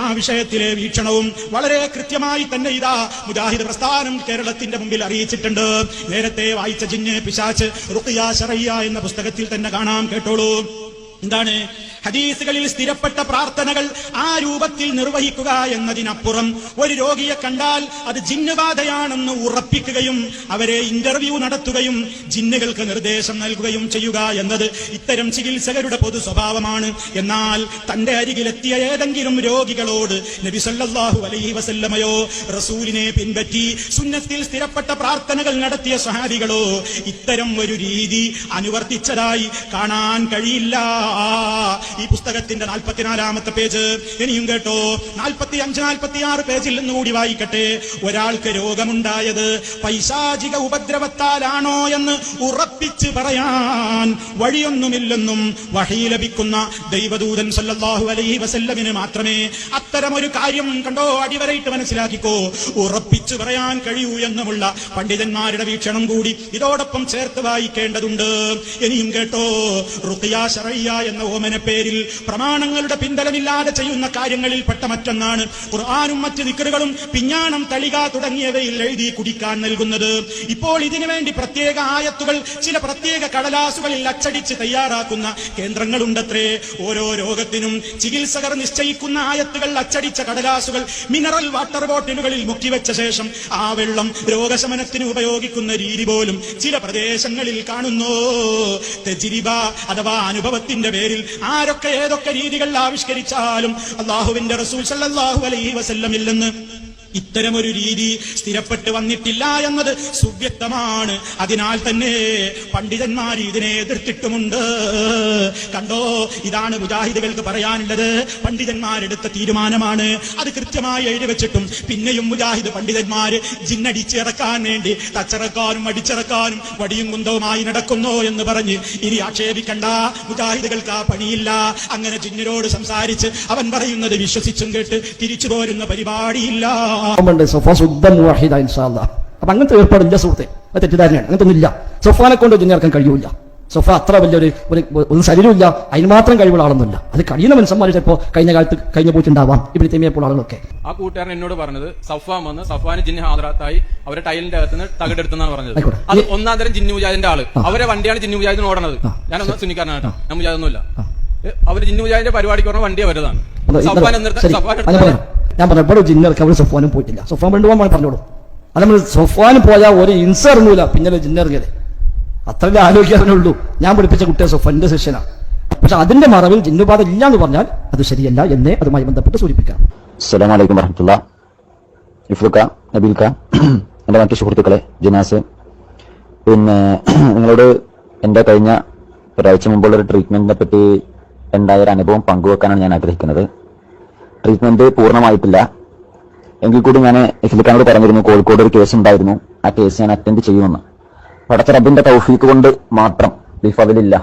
ആ വിഷയത്തിലെ വീക്ഷണവും വളരെ കൃത്യമായി തന്നെ ഇതാ മുജാഹിദ് പ്രസ്ഥാനം കേരളത്തിന്റെ മുമ്പിൽ അറിയിച്ചിട്ടുണ്ട്. നേരത്തെ വായിച്ച ജിന്ന് പിശാച്ച് റുഖിയ ശറയ്യ എന്ന പുസ്തകത്തിൽ തന്നെ കാണാം. കേട്ടോളൂ. എന്താണ്? ഹദീസുകളിൽ സ്ഥിരപ്പെട്ട പ്രാർത്ഥനകൾ ആ രൂപത്തിൽ നിർവഹിക്കുക എന്നതിനപ്പുറം ഒരു രോഗിയെ കണ്ടാൽ അത് ജിന്നുബാധയാണെന്ന് ഉറപ്പിക്കുകയും അവരെ ഇന്റർവ്യൂ നടത്തുകയും ജിന്നുകൾക്ക് നിർദ്ദേശം നൽകുകയും ചെയ്യുക എന്നത് ഇത്തരം ചികിത്സകരുടെ പൊതു സ്വഭാവമാണ്. എന്നാൽ തന്റെ അരികിലെത്തിയ ഏതെങ്കിലും രോഗികളോട് നബി സല്ലല്ലാഹു അലൈഹി വസല്ലമയോ റസൂലിനെ പിൻപറ്റി സുന്നത്തിൽ സ്ഥിരപ്പെട്ട പ്രാർത്ഥനകൾ നടത്തിയ സ്വഹാബികളോ ഇത്തരം ഒരു രീതി അനുവർത്തിച്ചതായി കാണാൻ കഴിയില്ല. ഈ പുസ്തകത്തിന്റെ 44-ാമത്തെ പേജ് ഇനിയും കേട്ടോ. 45-46 പേജിൽ നിന്നുകൂടി വായിക്കട്ടെ. ഒരാൾക്ക് രോഗമുണ്ടായത് പൈശാചിക ഉപദ്രവത്താലാണോ എന്ന് ഉറപ്പിച്ച് പറയാൻ വഴിയൊന്നുമില്ലെന്നും വഹി ലഭിക്കുന്ന ദൈവദൂതൻ സല്ലല്ലാഹു അലൈഹി വസല്ലമിന് മാത്രമേ അത്തരമൊരു കാര്യം കണ്ടോ അടിവരയിട്ട് മനസ്സിലാക്കിക്കോ ഉറപ്പിച്ചു പറയാൻ കഴിയൂ എന്നുമുള്ള പണ്ഡിതന്മാരുടെ വീക്ഷണം കൂടി ഇതോടൊപ്പം ചേർത്ത് വായിക്കേണ്ടതുണ്ട്. ഇനിയും കേട്ടോ. റുഖിയ ശറയ്യ എന്ന ഓമന പേരിൽ പ്രമാണങ്ങളുടെ പിൻബലമില്ലാതെ ചെയ്യുന്ന കാര്യങ്ങളിൽ പെട്ട മറ്റൊന്നാണ് ഖുർആനും മറ്റ് ദിക്റുകളും പിഞ്ഞാണം തളിക തുടങ്ങിയവയിൽ എഴുതി കുടിക്കാൻ നൽകുന്നത്. ഇപ്പോൾ ഇതിനു വേണ്ടി പ്രത്യേക ആയത്തുകൾ ചില പ്രത്യേക കടലാസുകളിൽ അച്ചടിച്ച് തയ്യാറാക്കുന്ന കേന്ദ്രങ്ങളുണ്ടത്രേ. ഓരോ രോഗത്തിനും ചികിത്സകർ നിശ്ചയിക്കുന്ന ആയത്തുകൾ അച്ചടിച്ച കടലാസുകൾ മിനറൽ വാട്ടർ ബോട്ടിലുകളിൽ മുക്കിവെച്ച ശേഷം ആ വെള്ളം രോഗശമനത്തിന് ഉപയോഗിക്കുന്ന രീതി പോലും ചില പ്രദേശങ്ങളിൽ കാണുന്നു. തജ്രിബ അഥവാ അനുഭവത്തിന്റെ പേരിൽ ആരൊക്കെ ഏതൊക്കെ രീതികൾ ആവിഷ്കരിച്ചാലും അല്ലാഹുവിന്റെ റസൂൽ സല്ലല്ലാഹു അലൈഹി വസല്ലമിൽ നിന്ന് ഇത്തരമൊരു രീതി സ്ഥിരപ്പെട്ട് വന്നിട്ടില്ല എന്നത് സുവ്യക്തമാണ്. അതിനാൽ തന്നെ പണ്ഡിതന്മാർ ഇതിനെ എതിർത്തിട്ടുമുണ്ട്. കണ്ടോ, ഇതാണ് മുജാഹിദുകൾക്ക് പറയാനുള്ളത്. പണ്ഡിതന്മാരെടുത്ത തീരുമാനമാണ്, അത് കൃത്യമായി എഴുതി വെച്ചിട്ടും പിന്നെയും മുജാഹിദ് പണ്ഡിതന്മാര് ജിന്നടിച്ചിറക്കാൻ വേണ്ടി തച്ചിറക്കാനും അടിച്ചിറക്കാനും വടിയും കുന്തവുമായി നടക്കുന്നു എന്ന് പറഞ്ഞ് ഇനി ആക്ഷേപിക്കണ്ട. മുജാഹിദുകൾക്ക് ആ പണിയില്ല. അങ്ങനെ ജിന്നിനോട് സംസാരിച്ച് അവൻ പറയുന്നത് വിശ്വസിച്ചും കേട്ട് തിരിച്ചു പോരുന്ന പരിപാടിയില്ല. സൊഫ ശുദ്ധ മുവാഹിദ ഇൻഷാ അല്ലാഹ്. അപ്പൊ അങ്ങനത്തെ ഏർപ്പാടില്ല സുഹൃത്തെ, അത് തെറ്റിദ്ധാരണയാണ്. അങ്ങനത്തെ ഒന്നുമില്ല. സൊഫാനെ കൊണ്ട് ജിന്നിറക്കാൻ കഴിയൂല. സൊഫ അത്ര വലിയൊരു ഒരു ശരീരമില്ല, അതിന് മാത്രം കഴിവുള്ള ആളൊന്നുമില്ല. അത് കഴിയുന്ന മനുഷ്യന്മാർ ചിലപ്പോൾ കഴിഞ്ഞ പോയിട്ടുണ്ടാവാം. ഇബ്നു തൈമിയ്യ പോലുള്ള ആളുകളൊക്കെ. ആ കൂട്ടുകാരൻ എന്നോട് പറഞ്ഞത് സഫാൻ വന്ന് സഫാന് ജിന്ന് ഹാദറാത്തായി അവരെ ടൈലിന്റെ അകത്തുനിന്ന് തകടെടുത്തെന്നാണ് പറഞ്ഞത്. അത് ഒന്നാം തരം ജിന്നു മുജാഹിദിന്റെ ആള്, അവരെ വണ്ടിയാണ് ജിന്നു മുജാഹിദിന് ഓടണത്. ഞാനൊന്നും സുന്നിക്കാരനാണ് കേട്ടോ, ഞാൻ മുജാഹിദൊന്നുമില്ല. അവര് ജിന്നു മുജാഹിദിന്റെ പരിപാടിക്ക് പറഞ്ഞ വണ്ടിയെ വരുന്നതാണ്. ഞാൻ പറഞ്ഞു ഇവിടെ ജിന്നിറക്കി അവർ സൊഫാനും പോയിട്ടില്ല. സൊഫാൻ കൊണ്ടുപോകാൻ പറഞ്ഞോളൂ. അത് നമ്മൾ സൊഫാനും പോയാൽ ഒരു ഇൻസ ഇറങ്ങൂല, പിന്നെ ജിന്നിറങ്ങിയത് അത്രയും ആലോചിക്കാറുള്ളൂ. ഞാൻ പഠിപ്പിച്ച കുട്ടിയെ സൊഫാന്റെ ശിഷ്യനാണ്. പക്ഷെ അതിന്റെ മറവിൽ ജിന്നുബാധ ഇല്ല എന്ന് പറഞ്ഞാൽ അത് ശരിയല്ല എന്നേ അതുമായി ബന്ധപ്പെട്ട് സൂചിപ്പിക്കാം. അസ്സലാമു അലൈക്കും വറഹ്മത്തുള്ളാഹി. ഇഫ്ലുക്ക, നബീൽക്ക, എൻ്റെ മറ്റു സുഹൃത്തുക്കളെ, ജിനാസ്, പിന്നെ നിങ്ങളോട് എൻ്റെ കഴിഞ്ഞ ഒരാഴ്ച മുമ്പുള്ള ഒരു ട്രീറ്റ്മെന്റിനെ പറ്റി ഉണ്ടായ ഒരു അനുഭവം പങ്കുവെക്കാനാണ് ഞാൻ ആഗ്രഹിക്കുന്നത്. ട്രീറ്റ്മെന്റ് പൂർണ്ണമായിട്ടില്ല എങ്കിൽ കൂടി ഞാൻ ഇഫ്ലുക്കാനോട് പറഞ്ഞിരുന്നു കോഴിക്കോട് ഒരു കേസ് ഉണ്ടായിരുന്നു, ആ കേസ് ഞാൻ അറ്റൻഡ് ചെയ്യുമെന്ന്. പടച്ച റബ്ബിന്റെ തൗഫീക്ക് കൊണ്ട് മാത്രം ബിഫദിലില്ല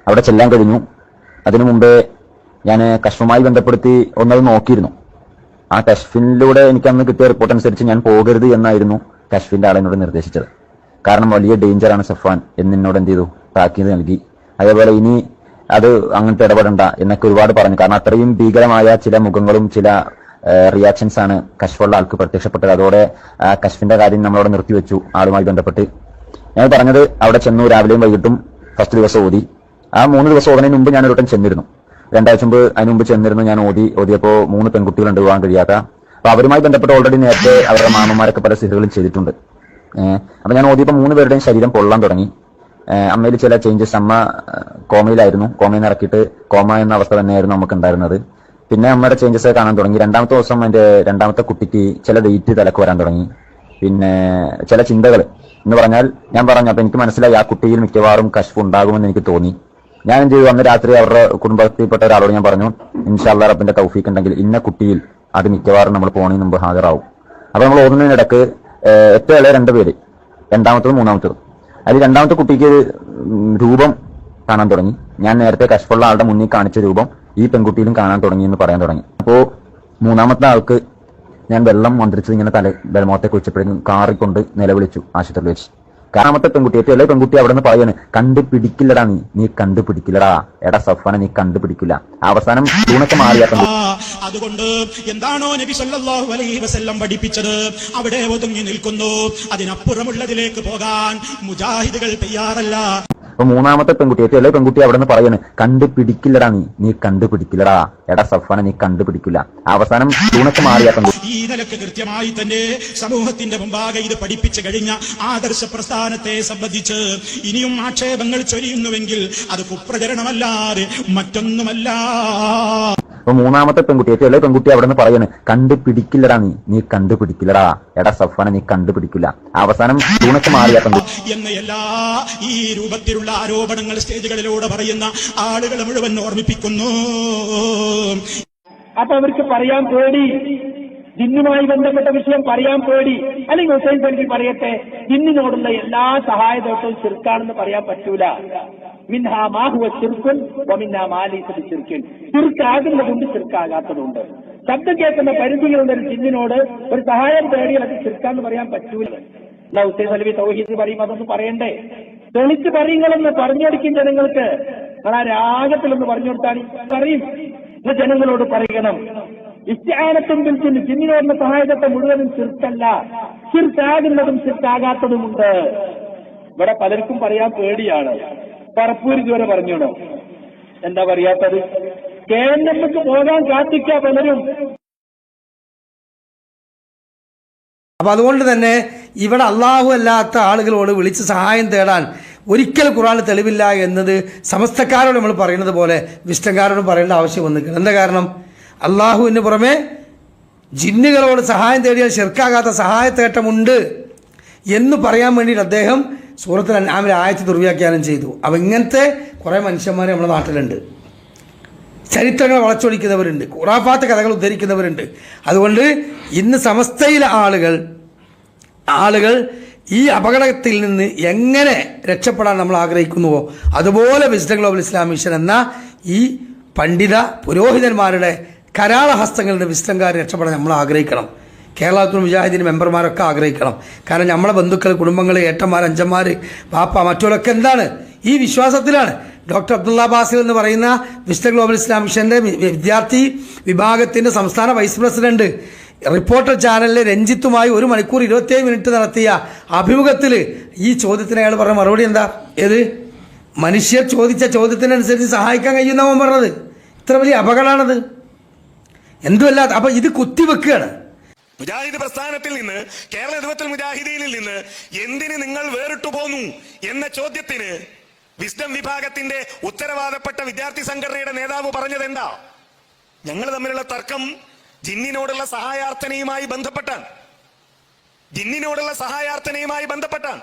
അവിടെ ചെല്ലാൻ കഴിഞ്ഞു. അതിനു മുമ്പേ ഞാൻ കശ്ഫുമായി ബന്ധപ്പെടുത്തി ഒന്നത് നോക്കിയിരുന്നു. ആ കശ്ഫിനിലൂടെ എനിക്ക് അന്ന് കിട്ടിയ റിപ്പോർട്ട് അനുസരിച്ച് ഞാൻ പോകരുത് എന്നായിരുന്നു കശ്ഫിന്റെ ആളെന്നോട് നിർദ്ദേശിച്ചത്. കാരണം വലിയ ഡേഞ്ചറാണ് സഫാൻ എന്നോട് എന്ത് ചെയ്തു, താക്കീത് നൽകി. അതേപോലെ ഇനി അത് അങ്ങനത്തെ ഇടപെടണ്ട എന്നൊക്കെ ഒരുപാട് പറഞ്ഞു. കാരണം അത്രയും ഭീകരമായ ചില മുഖങ്ങളും ചില റിയാക്ഷൻസ് ആണ് കശ്ഫുള്ള ആൾക്ക് പ്രത്യക്ഷപ്പെട്ടത്. അതോടെ കശ്ഫിന്റെ കാര്യം നമ്മളവിടെ നിർത്തിവെച്ചു. ആളുമായി ബന്ധപ്പെട്ട് ഞാൻ പറഞ്ഞത് അവിടെ ചെന്നു, രാവിലെയും വൈകിട്ടും ഫസ്റ്റ് ദിവസം ഓതി. ആ 3 ദിവസം ഓതുന്നതിന് മുമ്പ് ഞാൻ ഒരു വട്ടം ചെന്നിരുന്നു. 2 ആഴ്ച മുമ്പ് അതിന് മുമ്പ് ചെന്നിരുന്നു. ഞാൻ ഓതിയപ്പോൾ 3 പെൺകുട്ടികളുണ്ട് പോകാൻ കഴിയാത്ത. അപ്പൊ അവരുമായി ബന്ധപ്പെട്ട് ഓൾറെഡി നേരത്തെ അവരുടെ മാമന്മാരൊക്കെ പല സിഹറുകളും ചെയ്തിട്ടുണ്ട്. അപ്പൊ ഞാൻ ഓതിയപ്പോൾ 3 പേരുടെയും ശരീരം പൊള്ളാൻ തുടങ്ങി. അമ്മയിൽ ചില ചേഞ്ചസ്, അമ്മ കോമയിലായിരുന്നു, കോമയിൽ നിന്ന് ഇറക്കിയിട്ട് കോമ എന്ന അവസ്ഥ തന്നെയായിരുന്നു നമുക്ക് ഉണ്ടായിരുന്നത്. പിന്നെ അമ്മയുടെ ചേഞ്ചസ് കാണാൻ തുടങ്ങി. 2ാമത്തെ ദിവസം എൻ്റെ 2ാമത്തെ കുട്ടിക്ക് ചില വെയിറ്റ് തലക്ക് വരാൻ തുടങ്ങി. പിന്നെ ചില ചിന്തകൾ എന്ന് പറഞ്ഞാൽ ഞാൻ പറഞ്ഞു. അപ്പൊ എനിക്ക് മനസ്സിലായി ആ കുട്ടിയിൽ മിക്കവാറും കശ്ഫ് ഉണ്ടാകുമെന്ന് എനിക്ക് തോന്നി. ഞാൻ എന്ത് ചെയ്തു, അന്ന് രാത്രി അവരുടെ കുടുംബത്തിൽപ്പെട്ട ഒരാളോട് ഞാൻ പറഞ്ഞു, ഇൻഷാ അല്ലാഹ് റബ്ബിന്റെ തൗഫീഖ് ഉണ്ടെങ്കിൽ ഇന്ന കുട്ടിയിൽ അത് മിക്കവാറും നമ്മൾ പോണതിന് മുമ്പ് ഹാജരാവും. അപ്പൊ നമ്മൾ ഓടുന്നതിനിടക്ക് ഏറ്റവും ഇളയ 2 പേര്, 2ാമത്തതും 3ാമത്തതും, അതിൽ 2ാമത്തെ കുട്ടിക്ക് രൂപം കാണാൻ തുടങ്ങി. ഞാൻ നേരത്തെ കശ്ഫുള്ള ആളുടെ മുന്നിൽ കാണിച്ച രൂപം ഈ പെൺകുട്ടിയിലും കാണാൻ തുടങ്ങി എന്ന് പറയാൻ തുടങ്ങി. അപ്പോ 3ാമത്തെ ആൾക്ക് ഞാൻ വെള്ളം മന്ത്രിച്ചത് ഇങ്ങനെ ബലമോത്തെ കുറിച്ചപ്പോഴേക്കും കാറിക്കൊണ്ട് നിലവിളിച്ചു ആശുപത്രിയിൽ വെച്ച്. 4ാമത്തെ പെൺകുട്ടി, ഏറ്റവും ഇളയ പെൺകുട്ടി അവിടെ നിന്ന് പറയാണ്, കണ്ടുപിടിക്കില്ലടാ നീ കണ്ടുപിടിക്കില്ലടാ, എടാ സഫാനെ നീ കണ്ടുപിടിക്കില്ല. അവസാനം തൂണൊക്കെ മാറിയ അതുകൊണ്ട് എന്താണോ നബി സല്ലല്ലാഹു അലൈഹി വസല്ലം പഠിപ്പിച്ചത് അവിടെ ഒതുങ്ങി നിൽക്കുന്നു. അതിനപ്പുറമുള്ളതിലേക്ക് പോകാൻ മുജാഹിദുകൾ തയ്യാറല്ല. അപ്പൊ 3ാമത്തെ പെൺകുട്ടി, ഏറ്റവും ഇളയ പെൺകുട്ടി അവിടെ നിന്ന് പറയാണ്, കണ്ടുപിടിക്കില്ലടാ നീ കണ്ടുപിടിക്കില്ലടാ, എടാ സഫാനെ നീ കണ്ടുപിടിക്കില്ല. അവസാനം തൂണൊക്കെ മാറിയ ഈ നിലക്ക് കൃത്യമായി തന്നെ സമൂഹത്തിന്റെ മുമ്പാകെ ഇത് പഠിപ്പിച്ചു കഴിഞ്ഞ ആദർശ പ്രസ്ഥാനത്തെ സംബന്ധിച്ച് ഇനിയും ആക്ഷേപങ്ങൾ ചൊരിയുന്നുവെങ്കിൽ അത് കുപ്രചരണമല്ലാതെ മറ്റൊന്നുമല്ല. അപ്പൊ 3ാമത്തെ പെൺകുട്ടി, ഏറ്റവും ഇളയ പെൺകുട്ടി അവിടെ നിന്ന് പറയാണ്, കണ്ടുപിടിക്കില്ലടാ നീ കണ്ടുപിടിക്കില്ലടാ, എടാ സഫാനെ നീ കണ്ടുപിടിക്കില്ല. അവസാനം തൂണൊക്കെ മാറിയ എന്ന എല്ലാ ഈ രൂപത്തിലുള്ള ആരോപണങ്ങൾ സ്റ്റേജുകളിലൂടെ പറയുന്ന ആളുകളെ മുഴുവൻ ഓർമ്മിപ്പിക്കുന്നു. അപ്പൊ അവർക്ക് പറയാൻ പേടി, ജിന്നുമായി ബന്ധപ്പെട്ട വിഷയം പറയാൻ പേടി. അല്ലെങ്കിൽ ഹുസൈൻ സലഫി പറയട്ടെ, ജിന്നിനോടുള്ള എല്ലാ സഹായതോട്ടവും ശിർക്കാണെന്ന് പറയാൻ പറ്റൂല. മിൻഹാ മാ ഹുവ ശിർക്കുൻ വമിൻഹാ മാ ലൈസ ബിശിർക്കിൻ. ശിർക്കാകുന്നതുണ്ട്, ശിർക്കാകാത്തതുണ്ട്. ശബ്ദം കേൾക്കുന്ന പരിധികളുള്ള ഒരു ജിന്നിനോട് ഒരു സഹായം തേടിയാൽ അത് ശിർക്കാന്ന് പറയാൻ പറ്റൂല. ഹുസൈൻ സലഫി തൗഹീദ് പറയും, അതൊന്ന് പറയണ്ടേ? തെളിച്ച് പറയുങ്ങളൊന്ന് പറഞ്ഞുകൊടുക്കും ജനങ്ങൾക്ക്. നിങ്ങൾ ആ രാഗത്തിലൊന്ന് പറഞ്ഞു കൊടുത്താൽ പറയും. ജനങ്ങളോട് പറയണം, ഇസ്തിആനത്തും ബിൽ ജിന്ന്, ജിന്നിനോടുള്ള സഹായത്തെ മുഴുവനും ശിർക്കല്ല, ശിർക്കാകുന്നതും ശിർക്കാകാത്തതുമുണ്ട്. ഇവിടെ പലർക്കും പറയാൻ പേടിയാണ്. പറപ്പൂർ ഇതുവരെ പറഞ്ഞോണോ? എന്താ പറയാത്തത്? KNMക്ക് പോകാൻ കാത്തിക്കാ പലരും. അപ്പൊ അതുകൊണ്ട് തന്നെ ഇവിടെ അള്ളാഹു അല്ലാത്ത ആളുകളോട് വിളിച്ച് സഹായം തേടാൻ ഒരിക്കലും ഖുർആനിൽ തെളിവില്ല എന്നത് സമസ്തക്കാരോട് നമ്മൾ പറയുന്നത് പോലെ വിഷ്ണുക്കാരോട് പറയേണ്ട ആവശ്യം വന്നിരിക്കണം. എന്താ കാരണം? അള്ളാഹുവിന് പുറമെ ജിന്നുകളോട് സഹായം തേടിയാൽ ശിർക്കാകാത്ത സഹായത്തേട്ടമുണ്ട് എന്ന് പറയാൻ വേണ്ടിയിട്ട് അദ്ദേഹം സൂറത്തുൽ അൻആമിലെ ആയത്ത് ദുർവ്യാഖ്യാനം ചെയ്തു. അപ്പം ഇങ്ങനത്തെ കുറേ മനുഷ്യന്മാർ നമ്മുടെ നാട്ടിലുണ്ട്. ചരിത്രങ്ങൾ വളച്ചൊടിക്കുന്നവരുണ്ട്, ഖുറാഫാത്ത് കഥകൾ ഉദ്ധരിക്കുന്നവരുണ്ട്. അതുകൊണ്ട് ഇന്ന് സമസ്തയിലെ ആളുകൾ ഈ അപകടത്തിൽ നിന്ന് എങ്ങനെ രക്ഷപ്പെടാൻ നമ്മൾ ആഗ്രഹിക്കുന്നുവോ അതുപോലെ വിസ്ഡം ഗ്ലോബൽ ഇസ്ലാമിക് മിഷൻ എന്ന ഈ പണ്ഡിത പുരോഹിതന്മാരുടെ കരാളഹസ്തങ്ങളുടെ വിസ്ഡംകാർ രക്ഷപ്പെടാൻ നമ്മൾ ആഗ്രഹിക്കണം. കേരളത്തിൽ മുജാഹിദീൻ മെമ്പർമാരൊക്കെ ആഗ്രഹിക്കണം. കാരണം നമ്മളെ ബന്ധുക്കൾ, കുടുംബങ്ങൾ, ഏട്ടന്മാർ, അഞ്ചന്മാർ, പാപ്പ, മറ്റുള്ളവരൊക്കെ എന്താണ് ഈ വിശ്വാസത്തിലാണ്. ഡോക്ടർ അബ്ദുള്ള ബാസിൽ എന്ന് പറയുന്ന വിസ്ഡം ഗ്ലോബൽ ഇസ്ലാമിക് മിഷൻ്റെ വിദ്യാർത്ഥി വിഭാഗത്തിൻ്റെ സംസ്ഥാന വൈസ് പ്രസിഡന്റ് റിപ്പോർട്ടർ ചാനലിൽ രഞ്ജിത്തുമായി 1 മണിക്കൂർ 27 മിനിറ്റ് നടത്തിയ അഭിമുഖത്തിൽ ഈ ചോദ്യത്തിന് അയാൾ പറഞ്ഞ മറുപടി എന്താ? മനുഷ്യർ ചോദിച്ച ചോദ്യത്തിനനുസരിച്ച് സഹായിക്കാൻ കഴിയുന്നവൻ പറഞ്ഞത്. ഇത്ര വലിയ അപകടമാണത്, എന്തുമല്ല. അപ്പൊ ഇത് കുത്തിവെക്കുകയാണ്. മുജാഹിദ് പ്രസ്ഥാനത്തിൽ നിന്ന്, കേരള നേതൃത്വത്തിൽ മുജാഹിദീനിൽ നിന്ന് എന്തിന് നിങ്ങൾ വേറിട്ടു പോന്നു എന്ന ചോദ്യത്തിന് വിസ്ഡം വിഭാഗത്തിന്റെ ഉത്തരവാദപ്പെട്ട വിദ്യാർത്ഥി സംഘടനയുടെ നേതാവ് പറഞ്ഞത് എന്താ? ഞങ്ങൾ തമ്മിലുള്ള തർക്കം ജിന്നിനോടുള്ള സഹായാർത്ഥനയുമായി ബന്ധപ്പെട്ടാണ്. ജിന്നിനോടുള്ള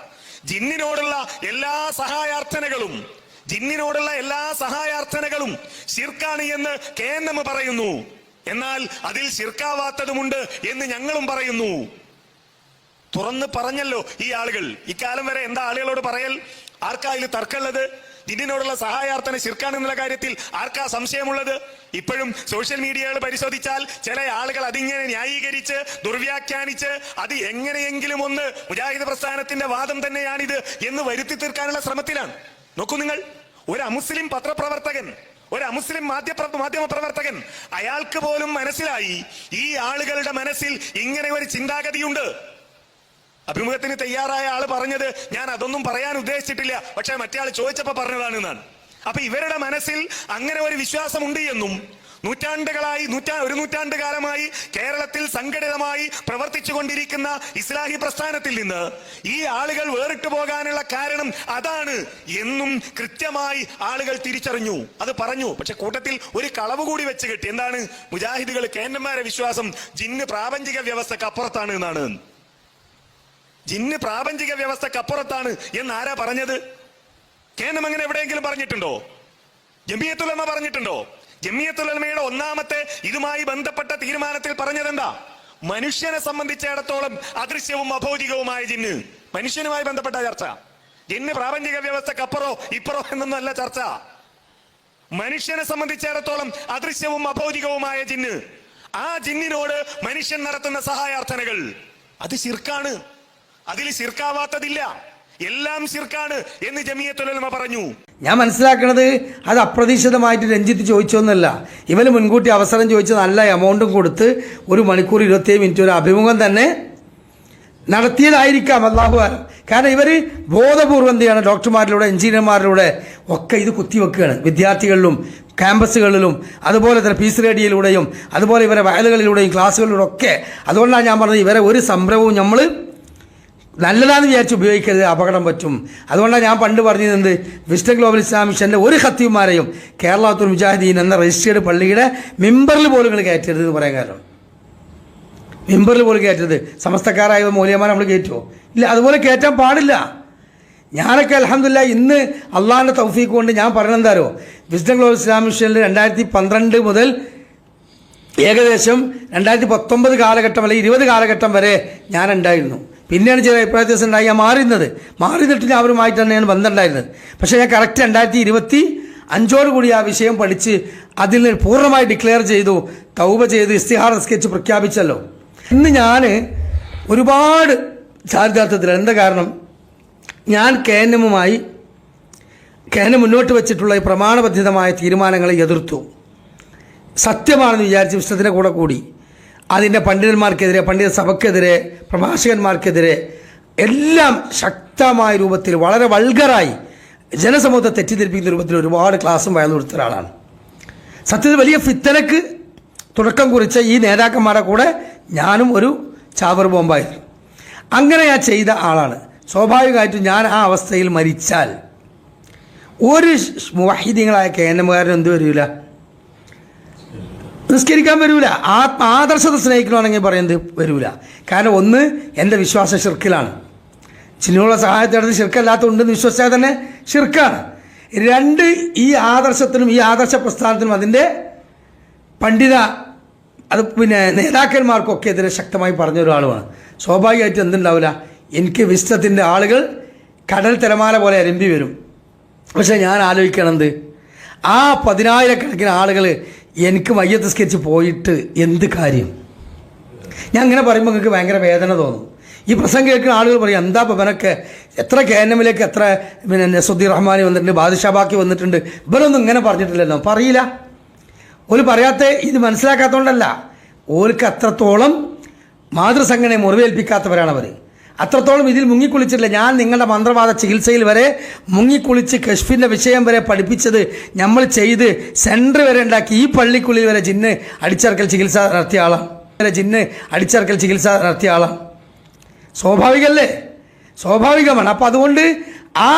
എല്ലാ സഹായാർത്ഥനകളും ശിർക്കാണ് എന്ന് KNM പറയുന്നു. എന്നാൽ അതിൽ ശിർക്കാവാത്തതുമുണ്ട് എന്ന് ഞങ്ങളും പറയുന്നു. തുറന്ന് പറഞ്ഞല്ലോ ഈ ആളുകൾ. ഇക്കാലം വരെ എന്താ ആളുകളോട് പറയൽ? ആർക്കാ ഇതിൽ തർക്കമുള്ളത്? ജിന്നിനോടുള്ള സഹായാർത്ഥന ശിർക്കാണ് എന്നുള്ള കാര്യത്തിൽ ആർക്കാ സംശയമുള്ളത്? ഇപ്പോഴും സോഷ്യൽ മീഡിയകൾ പരിശോധിച്ചാൽ ചില ആളുകൾ അതിങ്ങനെ ന്യായീകരിച്ച് ദുർവ്യാഖ്യാനിച്ച് അത് എങ്ങനെയെങ്കിലും ഒന്ന് മുജാഹിദ് പ്രസ്ഥാനത്തിന്റെ വാദം തന്നെയാണിത് എന്ന് വരുത്തി തീർക്കാനുള്ള ശ്രമത്തിലാണ്. നോക്കൂ നിങ്ങൾ, ഒരു അമുസ്ലിം പത്രപ്രവർത്തകൻ, ഒരു അമുസ്ലിം മാധ്യമ പ്രവർത്തകൻ, അയാൾക്ക് പോലും മനസ്സിലായി ഈ ആളുകളുടെ മനസ്സിൽ ഇങ്ങനെ ഒരു ചിന്താഗതിയുണ്ട്. അഭിമുഖത്തിന് തയ്യാറായ ആള് പറഞ്ഞത് ഞാൻ അതൊന്നും പറയാൻ ഉദ്ദേശിച്ചിട്ടില്ല, പക്ഷെ മറ്റേ ആൾ ചോദിച്ചപ്പോ പറഞ്ഞതാണ് എന്നാണ്. അപ്പൊ ഇവരുടെ മനസ്സിൽ അങ്ങനെ ഒരു വിശ്വാസമുണ്ട് എന്നും ഒരു നൂറ്റാണ്ട് കാലമായി കേരളത്തിൽ സംഘടിതമായി പ്രവർത്തിച്ചു കൊണ്ടിരിക്കുന്ന ഇസ്ലാഹി പ്രസ്ഥാനത്തിൽ നിന്ന് ഈ ആളുകൾ വേറിട്ടു പോകാനുള്ള കാരണം അതാണ് എന്നും കൃത്യമായി ആളുകൾ തിരിച്ചറിഞ്ഞു, അത് പറഞ്ഞു. പക്ഷെ കൂട്ടത്തിൽ ഒരു കളവ് കൂടി വെച്ച് കെട്ടി. എന്താണ്? മുജാഹിദുകൾ കേന്ദ്രന്മാരെ വിശ്വാസം ജിന്ന് പ്രാപഞ്ചിക വ്യവസ്ഥക്ക് അപ്പുറത്താണ് എന്നാണ്. ജിന്ന് പ്രാപഞ്ചിക വ്യവസ്ഥക്ക് അപ്പുറത്താണ് എന്ന് ആരാ പറഞ്ഞത്? കേന്ദ്രം അങ്ങനെ എവിടെയെങ്കിലും പറഞ്ഞിട്ടുണ്ടോ? ജമിയത്തുൽ ഉലമ പറഞ്ഞിട്ടുണ്ടോ? ജമിയത്തുൽ ഉലമയുടെ ഒന്നാമത്തെ ഇതുമായി ബന്ധപ്പെട്ട തീരുമാനത്തിൽ പറഞ്ഞതെന്താ? മനുഷ്യനെ സംബന്ധിച്ചിടത്തോളം അദൃശ്യവും അഭൗതികവുമായ ജിന്ന്, മനുഷ്യനുമായി ബന്ധപ്പെട്ട ചർച്ച. ജിന്ന് പ്രാപഞ്ചിക വ്യവസ്ഥക്ക് അപ്പുറോ ഇപ്പുറോ എന്നൊന്നല്ല ചർച്ച. മനുഷ്യനെ സംബന്ധിച്ചിടത്തോളം അദൃശ്യവും അഭൗതികവുമായ ജിന്ന്, ആ ജിന്നിനോട് മനുഷ്യൻ നടത്തുന്ന സഹായാർത്ഥനകൾ അത് ശിർക്കാണ്. അതിൽ ശിർക്കാവാത്തതില്ല, എല്ലാം ശിർക്കാണ് എന്ന് ജമിയത്തുൽ ഉലമ പറഞ്ഞു. ഞാൻ മനസ്സിലാക്കുന്നത് അത് അപ്രതീക്ഷിതമായിട്ട് രഞ്ജിത്ത് ചോദിച്ചൊന്നുമല്ല. ഇവന് മുൻകൂട്ടി അവസരം ചോദിച്ച് നല്ല എമൗണ്ടും കൊടുത്ത് 1 മണിക്കൂർ 27 മിനിറ്റ് ഒരു അഭിമുഖം തന്നെ നടത്തിയതായിരിക്കാം, അല്ലാഹു അലം. കാരണം ഇവർ ബോധപൂർവ്വം എന്ത് ചെയ്യാണ്? ഡോക്ടർമാരിലൂടെ, എഞ്ചിനീയർമാരിലൂടെ ഒക്കെ ഇത് കുത്തിവെക്കുകയാണ്. വിദ്യാർത്ഥികളിലും ക്യാമ്പസുകളിലും അതുപോലെ തന്നെ പീസ് റേഡിയോയിലൂടെയും അതുപോലെ ഇവരെ വയലുകളിലൂടെയും ക്ലാസ്സുകളിലൂടെ ഒക്കെ. അതുകൊണ്ടാണ് ഞാൻ പറഞ്ഞത് ഇവരെ ഒരു സംരംഭവും നമ്മൾ നല്ലതാണെന്ന് വിചാരിച്ച് ഉപയോഗിക്കരുത്, അപകടം പറ്റും. അതുകൊണ്ടാണ് ഞാൻ പണ്ട് പറഞ്ഞത്, വിസ്ഡം ഗ്ലോബൽ ഇസ്ലാമിക് മിഷൻ്റെ ഒരു ഖത്തീബ്മാരെയും കേരളത്തിൽ മുജാഹിദീൻ എന്ന രജിസ്റ്റേർഡ് പള്ളിയുടെ മെമ്പറിൽ പോലും നിങ്ങൾ കയറ്റരുത് എന്ന് പറയാൻ കാരണം, മെമ്പറിൽ പോലും കയറ്റരുത്. സമസ്തക്കാരായ മൗലവിമാരെ നമ്മൾ കയറ്റുമോ? ഇല്ല, അതുപോലെ കയറ്റാൻ പാടില്ല. ഞാനൊക്കെ അൽഹംദുലില്ലാ ഇന്ന് അള്ളാഹിൻ്റെ തൗഫീഖ് കൊണ്ട് ഞാൻ പറയണെന്താരോ, വിസ്ഡം ഗ്ലോബൽ ഇസ്ലാമിക് മിഷനിൽ 2012 മുതൽ ഏകദേശം 2019 കാലഘട്ടം അല്ലെങ്കിൽ 20 കാലഘട്ടം വരെ ഞാനുണ്ടായിരുന്നു. പിന്നെയാണ് ചില അഭിപ്രായ വ്യത്യാസം ഉണ്ടായി ഞാൻ മാറിന്നിട്ട് ഞാൻ അവരുമായിട്ട് തന്നെയാണ് ബന്ധമുണ്ടായിരുന്നത്. പക്ഷേ ഞാൻ കറക്റ്റ് 2025 കൂടി ആ വിഷയം പഠിച്ച് അതിൽ പൂർണ്ണമായി ഡിക്ലെയർ ചെയ്തു, തൗബ ചെയ്ത് ഇസ്തിഹാർ സ്കെച്ച് പ്രഖ്യാപിച്ചല്ലോ. ഇന്ന് ഞാൻ ഒരുപാട് ചാരിതാർത്ഥത്തിലാണ്. എന്താ കാരണം? ഞാൻ KNM മുന്നോട്ട് വെച്ചിട്ടുള്ള ഈ പ്രമാണബദ്ധിതമായ തീരുമാനങ്ങളെ എതിർത്തു. സത്യമാണെന്ന് വിചാരിച്ച് വിശ്വത്തിൻ്റെ കൂടി അതിൻ്റെ പണ്ഡിതന്മാർക്കെതിരെ, പണ്ഡിത സഭയ്ക്കെതിരെ, പ്രഭാഷകന്മാർക്കെതിരെ എല്ലാം ശക്തമായ രൂപത്തിൽ വളരെ വൾഗറായി ജനസമൂഹത്തെ തെറ്റിദ്ധരിപ്പിക്കുന്ന രൂപത്തിൽ ഒരുപാട് ക്ലാസ്സും വയന്നു കൊടുത്ത ഒരാളാണ്. സത്യത്തിൽ വലിയ ഫിത്തനക്ക് തുടക്കം കുറിച്ച ഈ നേതാക്കന്മാരുടെ കൂടെ ഞാനും ഒരു ചാവർ ബോംബായിരുന്നു. അങ്ങനെ ഞാൻ ചെയ്ത ആളാണ്. സ്വാഭാവികമായിട്ടും ഞാൻ ആ അവസ്ഥയിൽ മരിച്ചാൽ ഒരു മുവഹിദീങ്ങളായ KNMകാരനും എന്ത് വരില്ല? നിസ്കരിക്കാൻ വരൂല. ആദർശത്തെ സ്നേഹിക്കണമെങ്കിൽ പറയുന്നത് വരൂല. കാരണം ഒന്ന്, എൻ്റെ വിശ്വാസം ഷിർക്കിലാണ്. ചിന്നോള സഹായത്തോടെ ഷിർക്കല്ലാത്തതുണ്ടെന്ന് വിശ്വസിച്ചാൽ തന്നെ ഷിർക്കാണ്. രണ്ട്, ഈ ആദർശത്തിനും ഈ ആദർശ പ്രസ്ഥാനത്തിനും അതിൻ്റെ പണ്ഡിത അത് നേതാക്കന്മാർക്കൊക്കെ എതിരെ ശക്തമായി പറഞ്ഞ ഒരാളുമാണ്. സ്വാഭാവികമായിട്ട് എന്തുണ്ടാവില്ല, എനിക്ക് വിശ്വത്തിൻ്റെ ആളുകൾ കടൽ തിരമാല പോലെ അരമ്പി വരും. പക്ഷെ ഞാൻ ആലോചിക്കണത്, ആ 10,000-കണക്കിന് ആളുകൾ എനിക്ക് മയ്യത്ത് നിസ്കരിച്ച് പോയിട്ട് എന്ത് കാര്യം? ഞാൻ അങ്ങനെ പറയുമ്പോൾ നിങ്ങൾക്ക് ഭയങ്കര വേദന തോന്നും. ഈ പ്രസംഗം കേൾക്കുന്ന ആളുകൾ പറയും, എന്താ ഇവനൊക്കെ എത്ര കേനമിലേക്ക് എത്ര നസുദ്ദീൻ റഹ്മാനി വന്നിട്ടുണ്ട്, ബാദുഷാബാക്കി വന്നിട്ടുണ്ട്, ഇവരൊന്നും ഇങ്ങനെ പറഞ്ഞിട്ടില്ലല്ലോ. പറയില്ല. ഓല് പറയാത്ത ഇത് മനസ്സിലാക്കാത്തതുകൊണ്ടല്ല, ഓർക്ക് അത്രത്തോളം മാതൃസംഘടനയെ മുറിവേൽപ്പിക്കാത്തവരാണ് അവർ. അത്രത്തോളം ഇതിൽ മുങ്ങിക്കുളിച്ചിട്ടില്ല. ഞാൻ നിങ്ങളുടെ മന്ത്രവാദ ചികിത്സയിൽ വരെ മുങ്ങിക്കുളിച്ച് കശ്ഫിൻ്റെ വിഷയം വരെ പഠിപ്പിച്ചത് നമ്മൾ ചെയ്ത് സെൻറ്റർ വരെ ഉണ്ടാക്കി. ഈ പള്ളിക്കുള്ളിൽ വരെ ജിന്ന് അടിച്ചിറക്കൽ ചികിത്സ നടത്തിയ ആളാണ്. സ്വാഭാവികമല്ലേ? സ്വാഭാവികമാണ്. അപ്പം അതുകൊണ്ട് ആ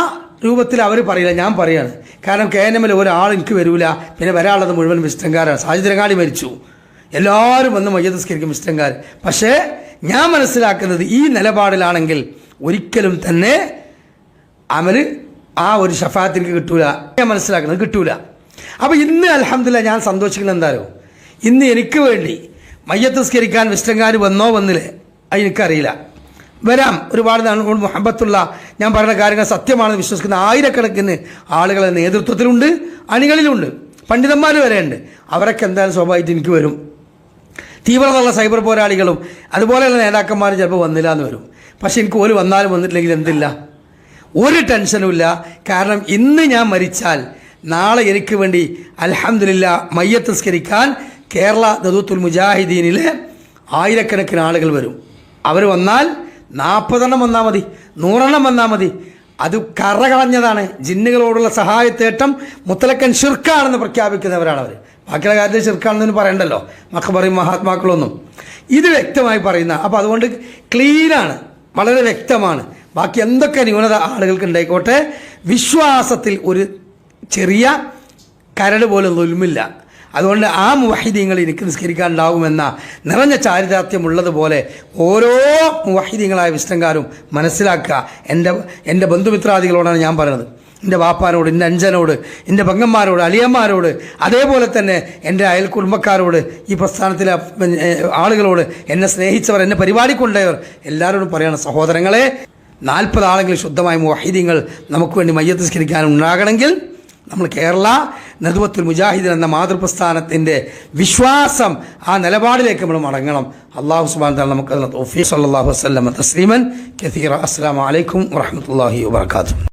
രൂപത്തിൽ അവർ പറയില്ല, ഞാൻ പറയാണ്. കാരണം KNM ഒരാൾ എനിക്ക് വരൂല, പിന്നെ വരാനുള്ളത് മുഴുവൻ വിസ്റ്റംകാരാണ്. സാജിദ്രങ്ങാടി മരിച്ചു, എല്ലാവരും വന്ന് മയ്യത്ത് നിസ്കരിക്കും വിസ്റ്റംകാർ. പക്ഷേ ഞാൻ മനസ്സിലാക്കുന്നത്, ഈ നിലപാടിലാണെങ്കിൽ ഒരിക്കലും തന്നെ അമല് ആ ഒരു ഷഫാത്തിന് കിട്ടൂല. ഞാൻ മനസ്സിലാക്കുന്നത് കിട്ടൂല. അപ്പോൾ ഇന്ന് അൽഹംദുലില്ലാഹ് ഞാൻ സന്തോഷിക്കുന്നത് എന്തായാലും, ഇന്ന് എനിക്ക് വേണ്ടി മയ്യത്ത് നിസ്കരിക്കാൻ വിസ്റ്റംകാർ വന്നോ വന്നില്ലേ എനിക്കറിയില്ല. വരാം. ഒരുപാട് മുഹബത്തുള്ള ഞാൻ പറയുന്ന കാര്യങ്ങൾ സത്യമാണെന്ന് വിശ്വസിക്കുന്ന ആയിരക്കണക്കിന് ആളുകളെ നേതൃത്വത്തിലുണ്ട്, അണികളിലുണ്ട്, പണ്ഡിതന്മാർ വരെയുണ്ട്. അവരൊക്കെ എന്തായാലും സ്വാഭാവികമായിട്ട് എനിക്ക് വരും. തീവ്രതയുള്ള സൈബർ പോരാളികളും അതുപോലെയുള്ള നേതാക്കന്മാർ ചിലപ്പോൾ വന്നില്ല എന്ന് വരും. പക്ഷെ എനിക്ക് ഒരു വന്നാലും വന്നിട്ടില്ലെങ്കിൽ എന്തില്ല, ഒരു ടെൻഷനുമില്ല. കാരണം ഇന്ന് ഞാൻ മരിച്ചാൽ നാളെ എനിക്ക് വേണ്ടി അൽഹംദുലില്ലാഹ് മയ്യത്ത് നിസ്കരിക്കാൻ കേരള ദഅവത്തുൽ മുജാഹിദീനിലെ ആയിരക്കണക്കിന് ആളുകൾ വരും. അവർ വന്നാൽ 40 എണ്ണം വന്നാൽ മതി, 100 എണ്ണം വന്നാൽ മതി. അത് കറകളഞ്ഞതാണ്. ജിന്നുകളോടുള്ള സഹായത്തേട്ടം മുത്തലക്കൻ ഷിർക്കാണെന്ന് പ്രഖ്യാപിക്കുന്നവരാണ് അവർ. ബാക്കിയുള്ള കാര്യത്തിൽ ഷിർക്കാണെന്ന് പറയണ്ടല്ലോ, മഖബറി മഹാത്മാക്കളൊന്നും. ഇത് വ്യക്തമായി പറയുന്ന. അപ്പോൾ അതുകൊണ്ട് ക്ലീനാണ്, വളരെ വ്യക്തമാണ്. ബാക്കി എന്തൊക്കെ ന്യൂനത ആളുകൾക്ക് ഉണ്ടായിക്കോട്ടെ, വിശ്വാസത്തിൽ ഒരു ചെറിയ കരട് പോലും ദുൽമില്ല. അതുകൊണ്ട് ആ മുവഹിദീങ്ങൾ എനിക്ക് നിസ്കരിക്കാനുണ്ടാകുമെന്ന നിറഞ്ഞ ചാരിതാർത്ഥ്യമുള്ളതുപോലെ ഓരോ മുവഹിദീങ്ങളായ വിസ്തംകാരും മനസ്സിലാക്കുക. എൻ്റെ ബന്ധുമിത്രാദികളോടാണ് ഞാൻ പറയുന്നത്, എൻ്റെ വാപ്പാനോട്, എൻ്റെ അഞ്ചനോട്, എൻ്റെ പെങ്ങന്മാരോട്, അളിയന്മാരോട്, അതേപോലെ തന്നെ എൻ്റെ അയൽ കുടുംബക്കാരോട്, ഈ പ്രസ്ഥാനത്തിലെ ആളുകളോട്, എന്നെ സ്നേഹിച്ചവർ, എന്നെ പരിപാടി കൊണ്ടവർ എല്ലാവരോടും പറയണം, സഹോദരങ്ങളെ, 40 ആളെങ്കിലും ശുദ്ധമായ മുവഹിദീങ്ങൾ നമുക്ക് വേണ്ടി മയ്യത്ത് നിസ്കരിക്കാൻ ഉണ്ടാകണമെങ്കിൽ നമ്മൾ കേരള നദ്വത്തുൽ മുജാഹിദീൻ എന്ന മാതൃപ്രസ്ഥാനത്തിൻ്റെ വിശ്വാസം, ആ നിലപാടിലേക്ക് നമ്മൾ മടങ്ങണം. അല്ലാഹു സുബ്ഹാനഹു വ തആല നമുക്ക് തൗഫീഖ്. സല്ലല്ലാഹു അലൈഹി വസല്ലം തസ്ലീമൻ കസീറ. അസ്സലാമു അലൈക്കും വറഹ്മത്തുള്ളാഹി വബറകാതുഹു.